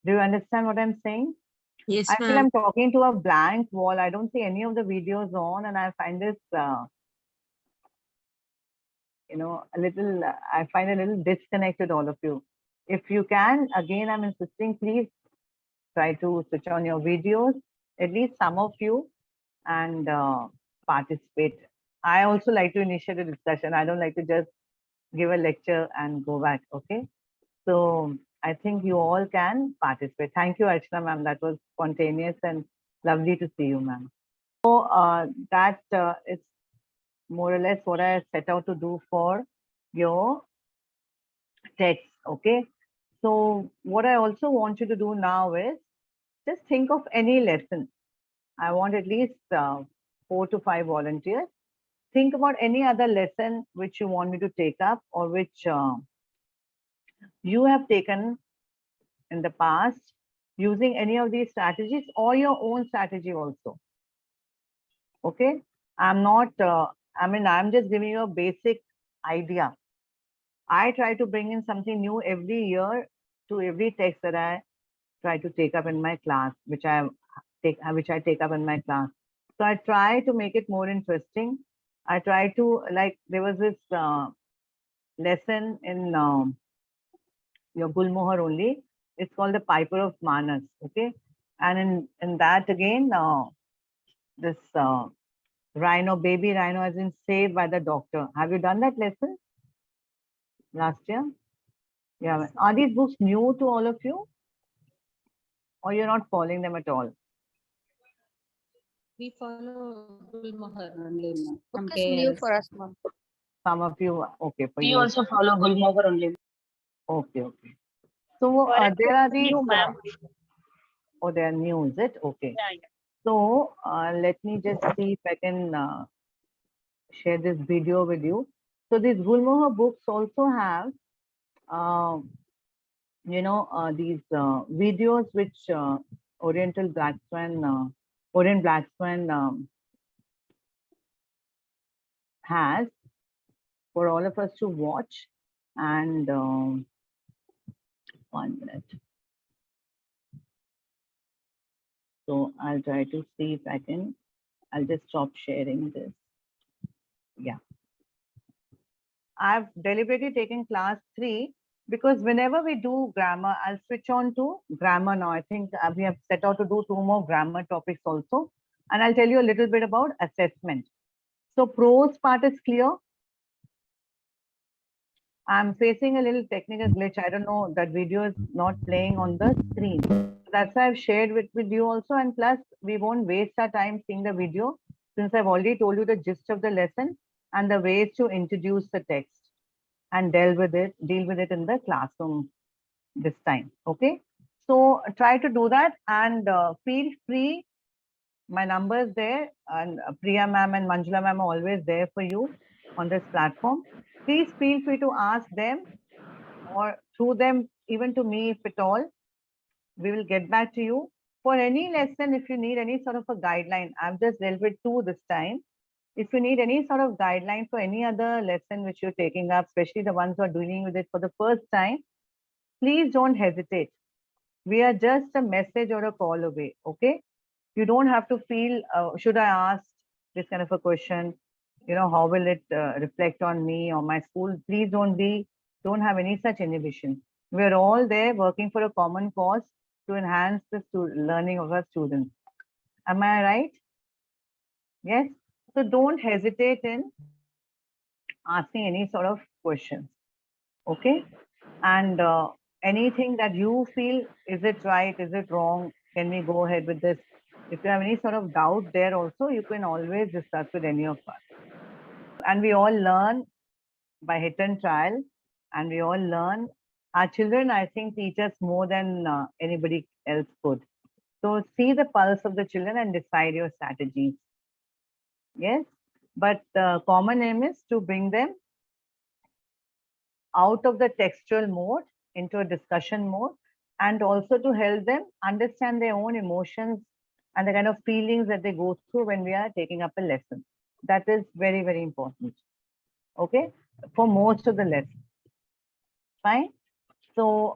Do you understand what I'm saying? Yes, I feel ma'am. I'm talking to a blank wall. I don't see any of the videos on, and I find this, I find a little disconnect with all of you. If you can, again, I'm insisting, please try to switch on your videos, at least some of you, and participate. I also like to initiate a discussion. I don't like to just give a lecture and go back, okay? So I think you all can participate. Thank you, Archana ma'am. That was spontaneous and lovely to see you, ma'am. So that is more or less what I set out to do for your text. Okay. So what I also want you to do now is just think of any lesson. I want at least 4 to 5 volunteers. Think about any other lesson which you want me to take up or which you have taken in the past using any of these strategies or your own strategy also. Okay. I'm not, I'm just giving you a basic idea. I try to bring in something new every year to every text that I try to take up in my class, which I take up in my class. So I try to make it more interesting. I try to, like, there was this lesson in your Gulmohar only. It's called the Piper of Manas. Okay. And in that again, this rhino, baby rhino has been saved by the doctor. Have you done that lesson last year? Yeah. Are these books new to all of you? Or you're not following them at all? We follow Gulmohar only. Book is new for us, ma'am. Some of you, okay, for We you. also follow Gulmohar only. Okay, okay. So there are these. Oh, they are new, is it? Okay. Yeah. So let me just see if I can share this video with you. So these Gulmohar books also have, these videos which Orient Black Swan has for all of us to watch. And 1 minute. So I'll try to see if I can, I'll just stop sharing this. Yeah. I've deliberately taken class 3 because whenever we do grammar, I'll switch on to grammar now. I think we have set out to do 2 more grammar topics also. And I'll tell you a little bit about assessment. So prose part is clear. I'm facing a little technical glitch. I don't know, that video is not playing on the screen. That's why I've shared with you also. And plus, we won't waste our time seeing the video since I've already told you the gist of the lesson and the ways to introduce the text and deal with it in the classroom this time. Okay. So try to do that and feel free. My number is there, and Priya ma'am and Manjula ma'am are always there for you on this platform. Please feel free to ask them or through them even to me if at all. We will get back to you. For any lesson, if you need any sort of a guideline, I've just dealt with 2 this time. If you need any sort of guideline for any other lesson which you're taking up, especially the ones who are dealing with it for the first time, please don't hesitate. We are just a message or a call away, okay? You don't have to feel, should I ask this kind of a question? You know, how will it reflect on me or my school? Please don't have any such inhibition. We're all there working for a common cause to enhance the learning of our students. Am I right? Yes. So don't hesitate in asking any sort of questions. Okay. And anything that you feel, is it right? Is it wrong? Can we go ahead with this? If you have any sort of doubt there also, you can always discuss with any of us. And we all learn by hit and trial, and we all learn. Our children, I think, teach us more than anybody else could. So see the pulse of the children and decide your strategies. Yes, but the common aim is to bring them out of the textual mode into a discussion mode, and also to help them understand their own emotions and the kind of feelings that they go through when we are taking up a lesson. That is very, very important. Okay, for most of the lessons. Fine. So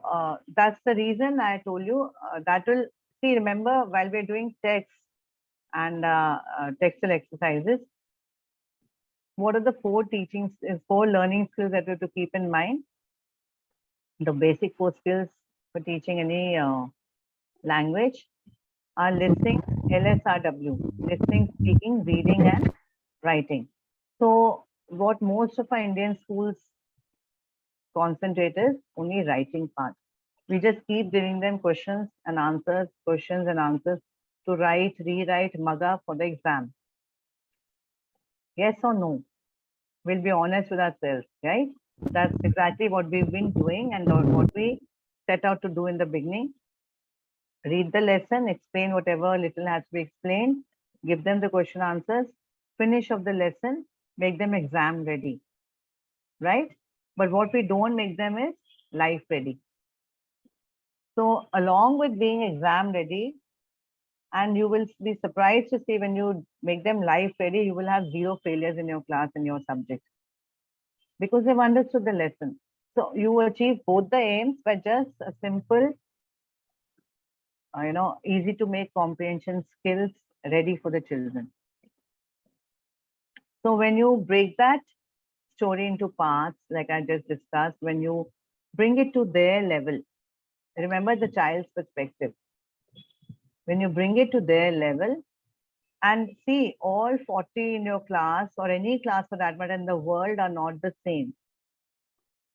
that's the reason I told you that will see. Remember, while we're doing text and textual exercises, what are the 4 learning skills that we have to keep in mind? The basic 4 skills for teaching any language are listening, LSRW, listening, speaking, reading, and writing. So what most of our Indian schools concentrate is only writing part. We just keep giving them questions and answers to write, rewrite, mug up for the exam. Yes or no? We'll be honest with ourselves, right? That's exactly what we've been doing and what we set out to do in the beginning. Read the lesson, explain whatever little has to be explained, give them the question answers, finish of the lesson, make them exam ready, right? But what we don't make them is life ready. So along with being exam ready, and you will be surprised to see when you make them life ready, you will have 0 failures in your class in your subject because they've understood the lesson. So you achieve both the aims by just a simple, easy to make comprehension skills ready for the children. So when you break that story into parts, like I just discussed, when you bring it to their level, remember the child's perspective. When you bring it to their level, and see, all 40 in your class or any class for that matter in the world are not the same.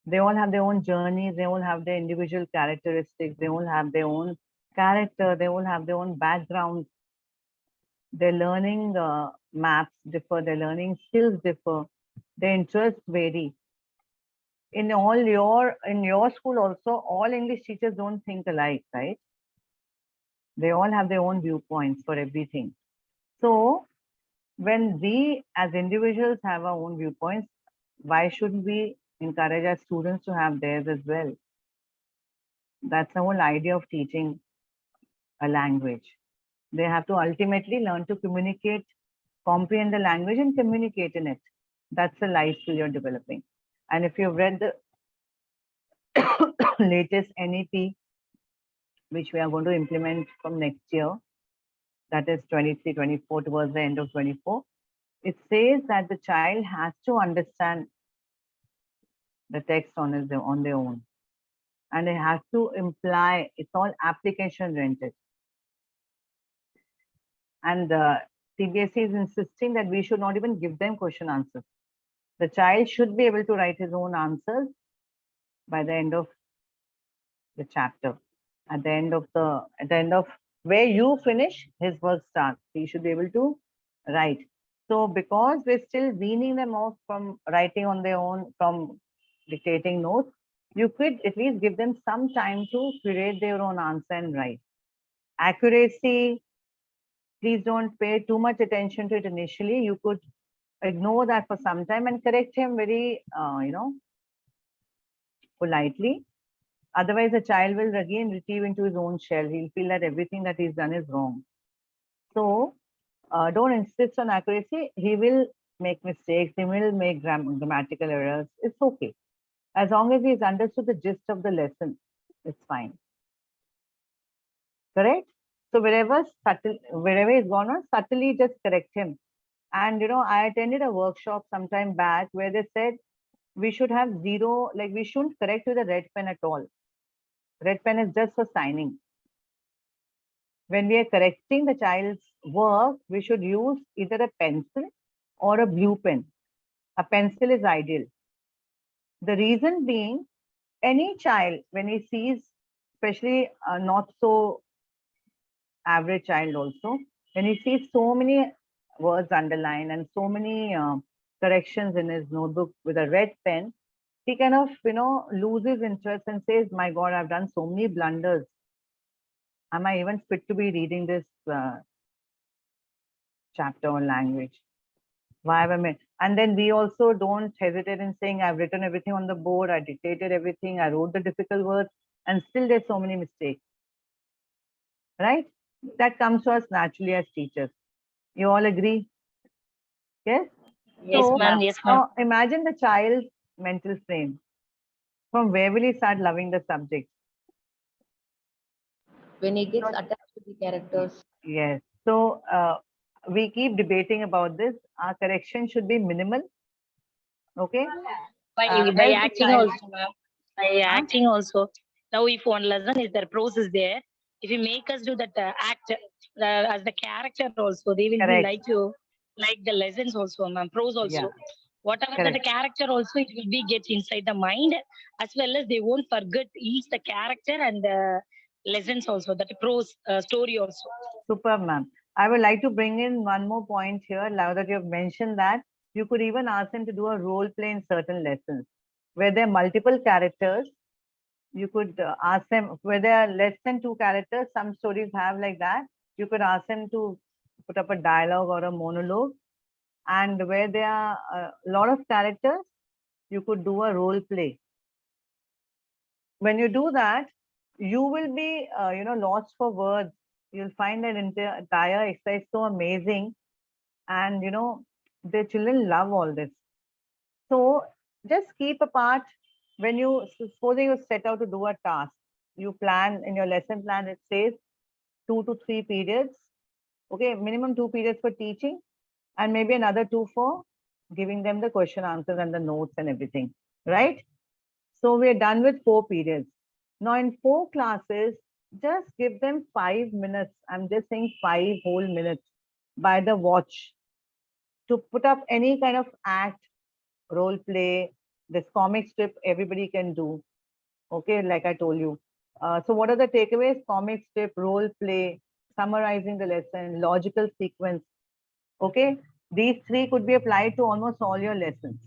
They all have their own journeys, they all have their individual characteristics, they all have their own character, they all have their own backgrounds. Their learning maps differ, their learning skills differ, their interests vary. In your school also, all English teachers don't think alike, right? They all have their own viewpoints for everything. So when we as individuals have our own viewpoints, why shouldn't we encourage our students to have theirs as well? That's the whole idea of teaching a language. They have to ultimately learn to communicate, comprehend the language and communicate in it. That's the life skill you're developing. And if you've read the latest NEP, which we are going to implement from next year, that is 23, 24, towards the end of 24, it says that the child has to understand the text on their own. And it has to imply, it's all application oriented. And CBSE is insisting that we should not even give them question answers. The child should be able to write his own answers by the end of the chapter. At the end of where you finish, his work starts. He should be able to write. So because we're still weaning them off from writing on their own, from dictating notes, you could at least give them some time to create their own answer and write. Accuracy, please don't pay too much attention to it initially. You could ignore that for some time and correct him very, politely. Otherwise, the child will again retreat into his own shell. He'll feel that everything that he's done is wrong. So don't insist on accuracy. He will make mistakes. He will make grammatical errors. It's okay. As long as he's understood the gist of the lesson, it's fine. Correct? So wherever he's gone on, subtly just correct him. And I attended a workshop sometime back where they said we should have 0, like we shouldn't correct with a red pen at all. Red pen is just for signing. When we are correcting the child's work, we should use either a pencil or a blue pen. A pencil is ideal. The reason being, any child, when he sees, especially not so average child also, when he sees so many words underlined and so many corrections in his notebook with a red pen, he kind of, loses interest and says, my God, I've done so many blunders. Am I even fit to be reading this chapter on language? Why have I made? And then we also don't hesitate in saying, I've written everything on the board, I dictated everything, I wrote the difficult words, and still there's so many mistakes. Right? That comes to us naturally as teachers. You all agree? Yes? Yes, So, ma'am. Yes, ma'am. now imagine the child's mental frame. From where will he start loving the subject? When he gets attached to the characters. Yes. So we keep debating about this. Our correction should be minimal. Okay. By help the acting child. also, ma'am. By acting also. Now, if one lesson is there, prose is there. If you make us do that act as the character also, they will be like the lessons also, ma'am. Prose also. Yeah. Whatever that the character also, it will be get inside the mind, as well as they won't forget each the character and the lessons also, that prose story also. Superb, ma'am. I would like to bring in one more point here. Now that you have mentioned that, you could even ask them to do a role play in certain lessons where there are multiple characters, you could ask them, where there are less than 2 characters, some stories have like that. You could ask them to put up a dialogue or a monologue. And where there are a lot of characters, you could do a role play. When you do that, you will be, lost for words. You'll find that entire exercise so amazing. And, the children love all this. So just keep apart when you, supposing you set out to do a task, you plan in your lesson plan, it says 2 to 3 periods. Okay, minimum 2 periods for teaching and maybe another 2 for giving them the question answers and the notes and everything, right? So we're done with 4 periods. Now in 4 classes, just give them 5 minutes. I'm just saying 5 whole minutes by the watch to put up any kind of act, role play, this comic strip everybody can do. Okay, like I told you. So what are the takeaways? Comic strip, role play, summarizing the lesson, logical sequence. Okay, these 3 could be applied to almost all your lessons.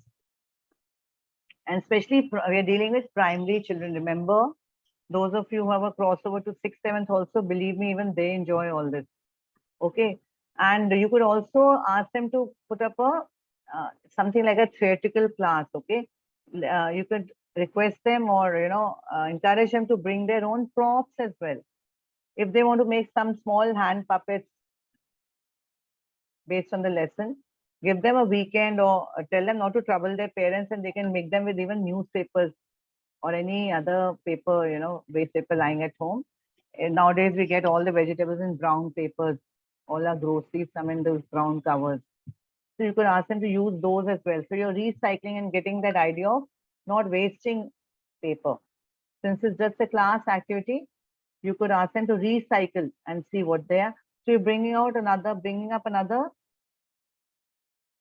And especially we are dealing with primary children. Remember, those of you who have a crossover to 6th, 7th also, believe me, even they enjoy all this. Okay, and you could also ask them to put up a something like a theatrical class. Okay, you could request them or encourage them to bring their own props as well. If they want to make some small hand puppets based on the lesson, give them a weekend or tell them not to trouble their parents, and they can make them with even newspapers or any other paper, waste paper lying at home. And nowadays we get all the vegetables in brown papers. All our groceries come in those brown covers. So you could ask them to use those as well. So you're recycling and getting that idea of not wasting paper. Since it's just a class activity, you could ask them to recycle and see what they are. So you're bringing up another,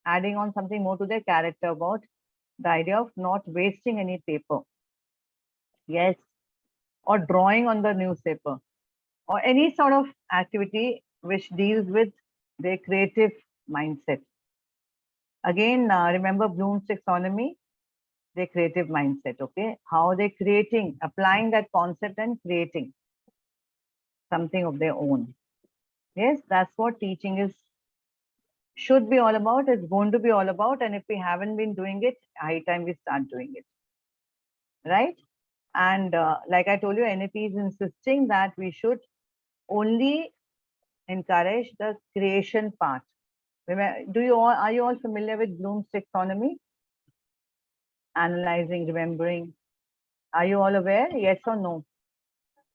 adding on something more to their character about the idea of not wasting any paper. Yes. Or drawing on the newspaper or any sort of activity which deals with their creative mindset. Again, remember Bloom's taxonomy, their creative mindset, okay? How they're creating, applying that concept and creating something of their own. Yes, that's what teaching should be all about, it's going to be all about. And if we haven't been doing it, high time we start doing it, right? And like I told you, NAP is insisting that we should only encourage the creation part. Are you all familiar with Bloom's taxonomy? Analyzing, remembering. Are you all aware? Yes or no?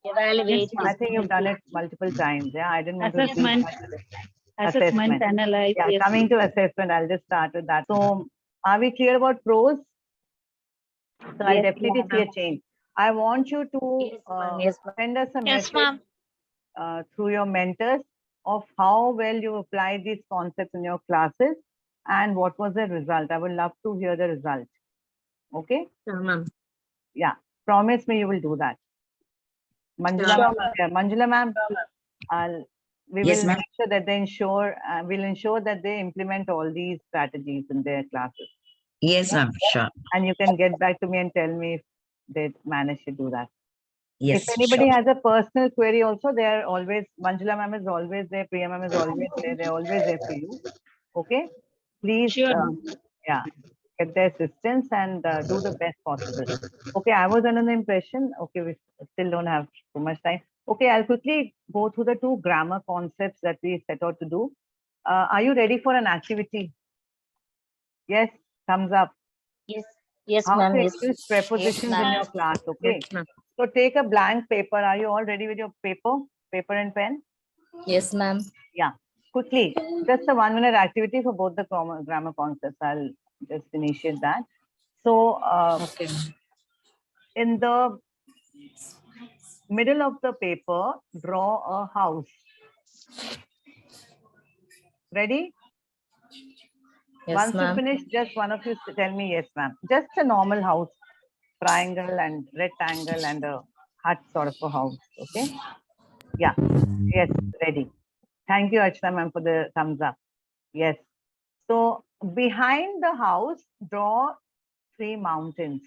Evaluate. I think you've done it multiple times. Yeah, I didn't want to Assessment. repeat. Assessment, analyze. Yeah, yes. coming to assessment, I'll just start with that. So, are we clear about prose? So I'll definitely see a change. I want you to send us a message through your mentors of how well you applied these concepts in your classes and what was the result. I would love to hear the result. Okay? Sure, ma'am. Yeah. Promise me you will do that. Manjula, Manjula ma'am, we will make sure that we'll ensure that they implement all these strategies in their classes. Yes, ma'am, sure. And you can get back to me and tell me if they manage to do that. Yes, if anybody sure. has a personal query also, they're always, Manjula ma'am is always there, Priya ma'am is always there, they're always there for you. Okay? Please, yeah, get their assistance and do the best possible. Okay, I was under the impression, okay, we still don't have too much time. Okay, I'll quickly go through the 2 grammar concepts that we set out to do. Are you ready for an activity? Yes, thumbs up. Yes. Yes, How ma'am. to Yes. introduce prepositions in your class, okay? So take a blank paper. Are you all ready with your paper and pen? Yes, ma'am. Yeah, quickly. Just a 1-minute activity for both the grammar concepts. I'll just initiate that. So in the middle of the paper, draw a house. Ready? Yes, Once you ma'am. finish, just one of you tell me yes, ma'am. Just a normal house, triangle and rectangle and a hut sort of a house. Okay. Yeah. Yes. Ready. Thank you, Archana ma'am, for the thumbs up. Yes. So behind the house, draw 3 mountains.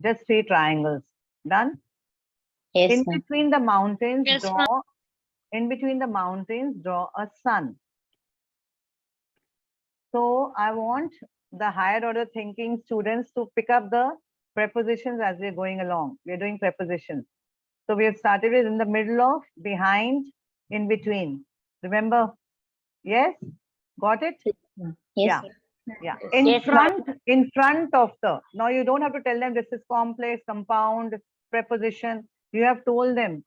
Just 3 triangles. Done? Yes, In ma'am. between the mountains, Yes, ma'am. draw. In between the mountains, draw a sun. So I want the higher order thinking students to pick up the prepositions as we're going along. We're doing prepositions. So we have started with in the middle of, behind, in between. Remember? Yes? Got it? Yes. Yeah. Yeah. Yes, ma'am. In front of the. Now you don't have to tell them this is complex, compound, preposition. You have told them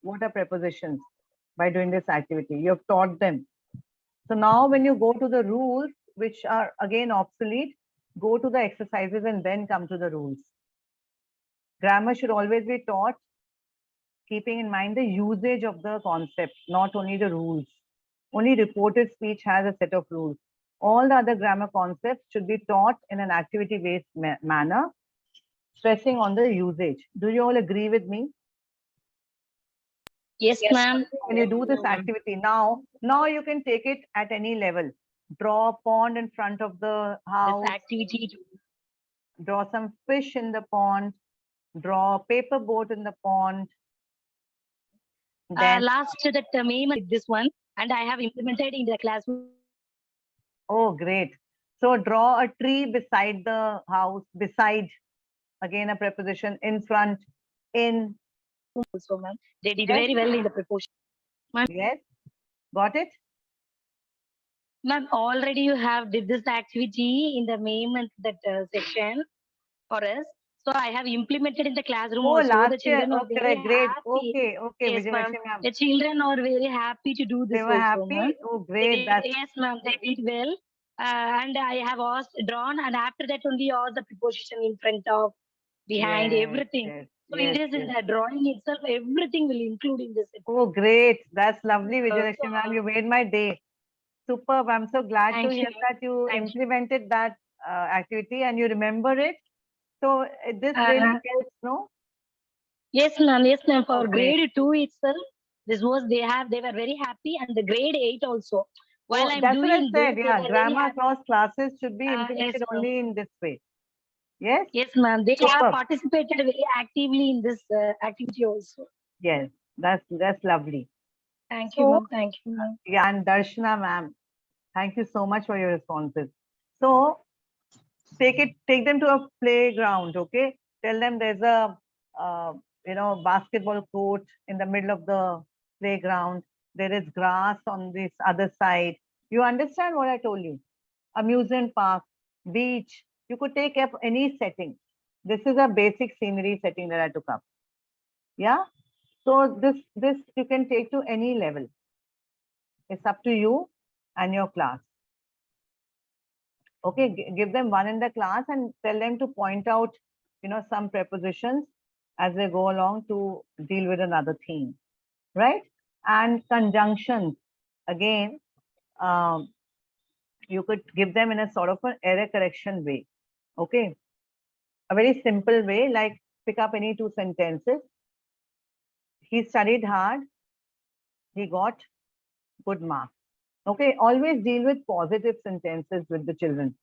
what are prepositions by doing this activity. You have taught them. So now when you go to the rules, which are again obsolete, go to the exercises and then come to the rules. Grammar should always be taught keeping in mind the usage of the concept, not only the rules. Only reported speech has a set of rules. All the other grammar concepts should be taught in an activity-based manner, stressing on the usage. Do you all agree with me? Yes, ma'am. When you do this activity now you can take it at any level. Draw a pond in front of the house. This activity. Draw some fish in the pond. Draw a paper boat in the pond. Then, Last that May month, this one, and I have implemented in the classroom. oh, great. So draw a tree beside the house, beside, again a preposition, in front, in. Also, ma'am. They did Yes. very well in the proportion. Yes, got it? Ma'am, already you have did this activity in the May month that section for us. So I have implemented in the classroom Oh, also. The last year. children Oh, are very correct. Great. happy. Okay, okay. Yes, ma'am. Vijayalakshmi ma'am. The children are very happy to do this They were also, happy. ma'am. Oh, great. That's Yes, ma'am. They did well. And I have asked, drawn, and after that only all the preposition in front of, behind, yes, everything. yes, So yes, in this, in yes. the drawing itself, everything will include in this. Oh, great. That's lovely, So, Vijayalakshmi ma'am. You made my day. Superb. I'm so glad to thank hear you. that you Thank you. implemented that activity and you remember it. So this really helps, no? Yes, ma'am. Yes, ma'am. For Oh, great. grade 2 itself, they were very happy, and the grade 8 also. While Oh, I'm that's what I doing said. this, they Yeah, were very grammar happy. across classes should be Yes, implemented ma'am. only in this way. Yes? Yes, ma'am. They have Superb. participated very actively in this activity also. Yes, that's lovely. Thank you, So, ma'am. Thank you, ma'am. yeah, and Darshana ma'am, thank you so much for your responses. So take them to a playground, okay? Tell them there's a basketball court in the middle of the playground. There is grass on this other side. You understand what I told you? Amusement park, beach. You could take up any setting. This is a basic scenery setting that I took up. Yeah. So this you can take to any level. It's up to you and your class. Okay, give them one in the class and tell them to point out, some prepositions as they go along to deal with another theme, right? And conjunctions, again, you could give them in a sort of an error correction way. Okay, a very simple way, like pick up any 2 sentences. He studied hard, he got good marks. Okay, always deal with positive sentences with the children.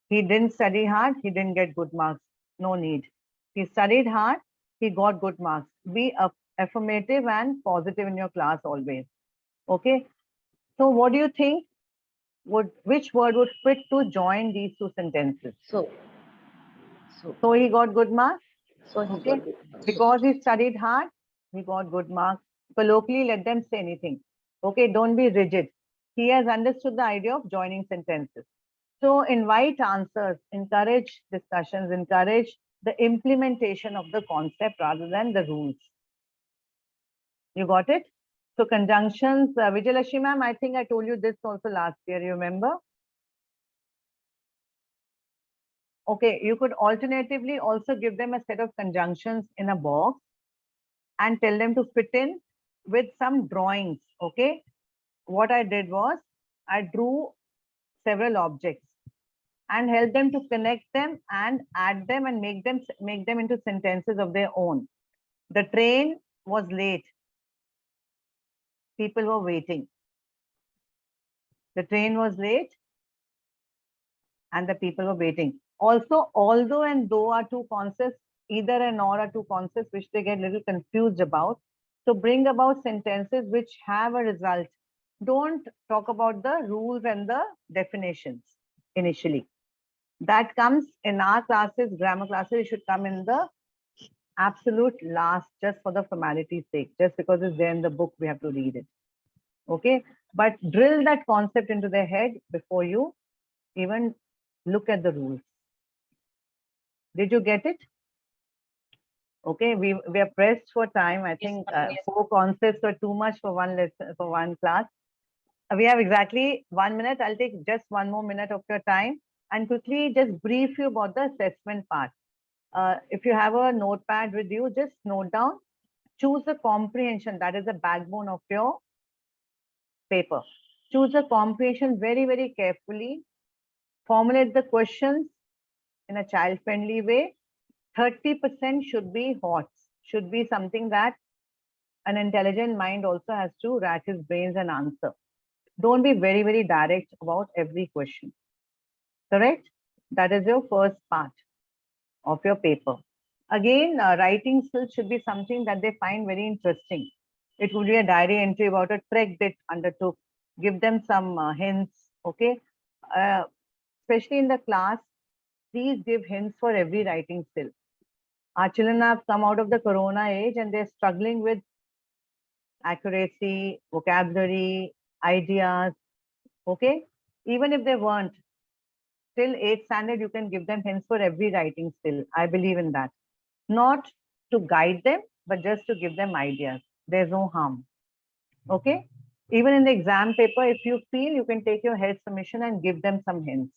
He didn't study hard, he didn't get good marks. No need. He studied hard, he got good marks. Be affirmative and positive in your class always. Okay. So what do you think? Which word would fit to join these 2 sentences? So he got good marks. So he Okay. got good marks. Because he studied hard, he got good marks. Colloquially, let them say anything. Okay, don't be rigid. He has understood the idea of joining sentences. So invite answers, encourage discussions, encourage the implementation of the concept rather than the rules. You got it? So conjunctions, Vijayalakshmi ma'am, I think I told you this also last year, you remember? Okay, you could alternatively also give them a set of conjunctions in a box and tell them to fit in with some drawings, okay? What I did was, I drew several objects and help them to connect them and add them and make them into sentences of their own. The train was late. People were waiting. The train was late and the people were waiting. Also, although and though are 2 concepts either and or are two concepts which they get a little confused about. So bring about sentences which have a result. Don't talk about the rules and the definitions initially. That comes in our classes, grammar classes, it should come in the absolute last, just for the formality's sake. Just because it's there in the book, we have to read it. Okay, but drill that concept into their head before you even look at the rules. Did you get it? Okay, we are pressed for time. I think 4 concepts were too much for one lesson, for one class. We have exactly 1 minute. I'll take just 1 more minute of your time and quickly just brief you about the assessment part. If you have a notepad with you, just note down, choose a comprehension. That is the backbone of your paper. Choose a comprehension very, very carefully. Formulate the questions in a child-friendly way. 30% should be hot, should be something that an intelligent mind also has to rack his brains and answer. Don't be very, very direct about every question. Correct? That is your first part of your paper. Again, writing skills should be something that they find very interesting. It would be a diary entry about a trek they undertook. Give them some hints, okay? Especially in the class, please give hints for every writing skill. Our children have come out of the corona age and they're struggling with accuracy, vocabulary, ideas, okay? Even if they weren't, till 8th standard, you can give them hints for every writing skill. I believe in that. Not to guide them, but just to give them ideas. There's no harm. Okay? Even in the exam paper, if you feel, you can take your head submission and give them some hints.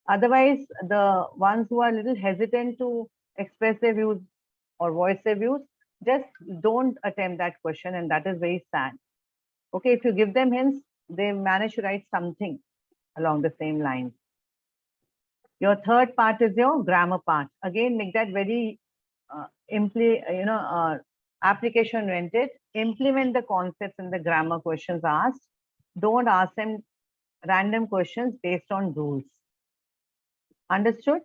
Otherwise, the ones who are a little hesitant to express their views or voice their views, just don't attempt that question, and that is very sad. Okay, if you give them hints, they manage to write something along the same lines. Your third part is your grammar part. Again, make that very application oriented. Implement the concepts in the grammar questions asked. Don't ask them random questions based on rules. Understood?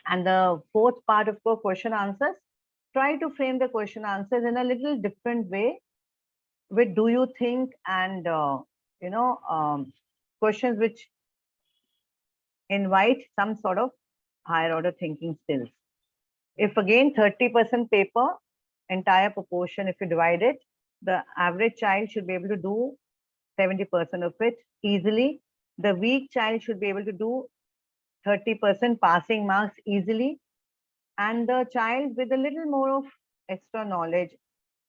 And the fourth part of the question answers, try to frame the question answers in a little different way with do you think and questions which invite some sort of higher order thinking skills. If again 30% paper, entire proportion, if you divide it, the average child should be able to do 70% of it easily. The weak child should be able to do 30% passing marks easily. And the child with a little more of extra knowledge,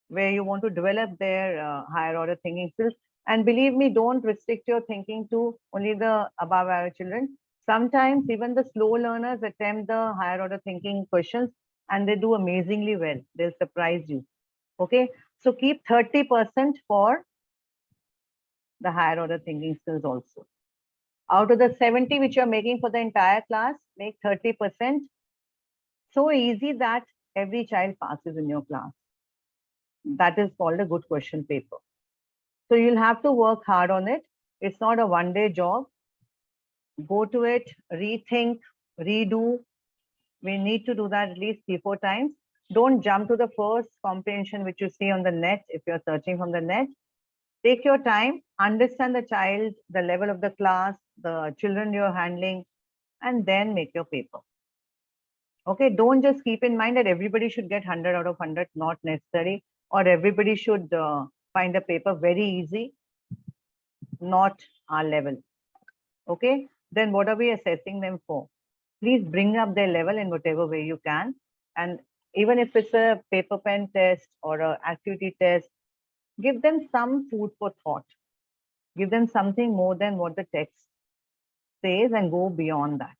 where you want to develop their higher order thinking skills. And believe me, don't restrict your thinking to only the above average children. Sometimes even the slow learners attempt the higher order thinking questions and they do amazingly well. They'll surprise you. Okay, so keep 30% for the higher order thinking skills also. Out of the 70 which you're making for the entire class, make 30% so easy that every child passes in your class. That is called a good question paper. So you'll have to work hard on it. It's not a one-day job. Go to it, rethink, redo. We need to do that at least 3-4 times. Don't jump to the first comprehension which you see on the net if you're searching from the net. Take your time, understand the child, the level of the class, the children you're handling, and then make your paper. Okay, don't just keep in mind that everybody should get 100 out of 100, not necessary, or everybody should find a paper very easy, not our level. Okay, then what are we assessing them for? Please bring up their level in whatever way you can. And even if it's a paper pen test or an activity test, give them some food for thought. Give them something more than what the text says and go beyond that.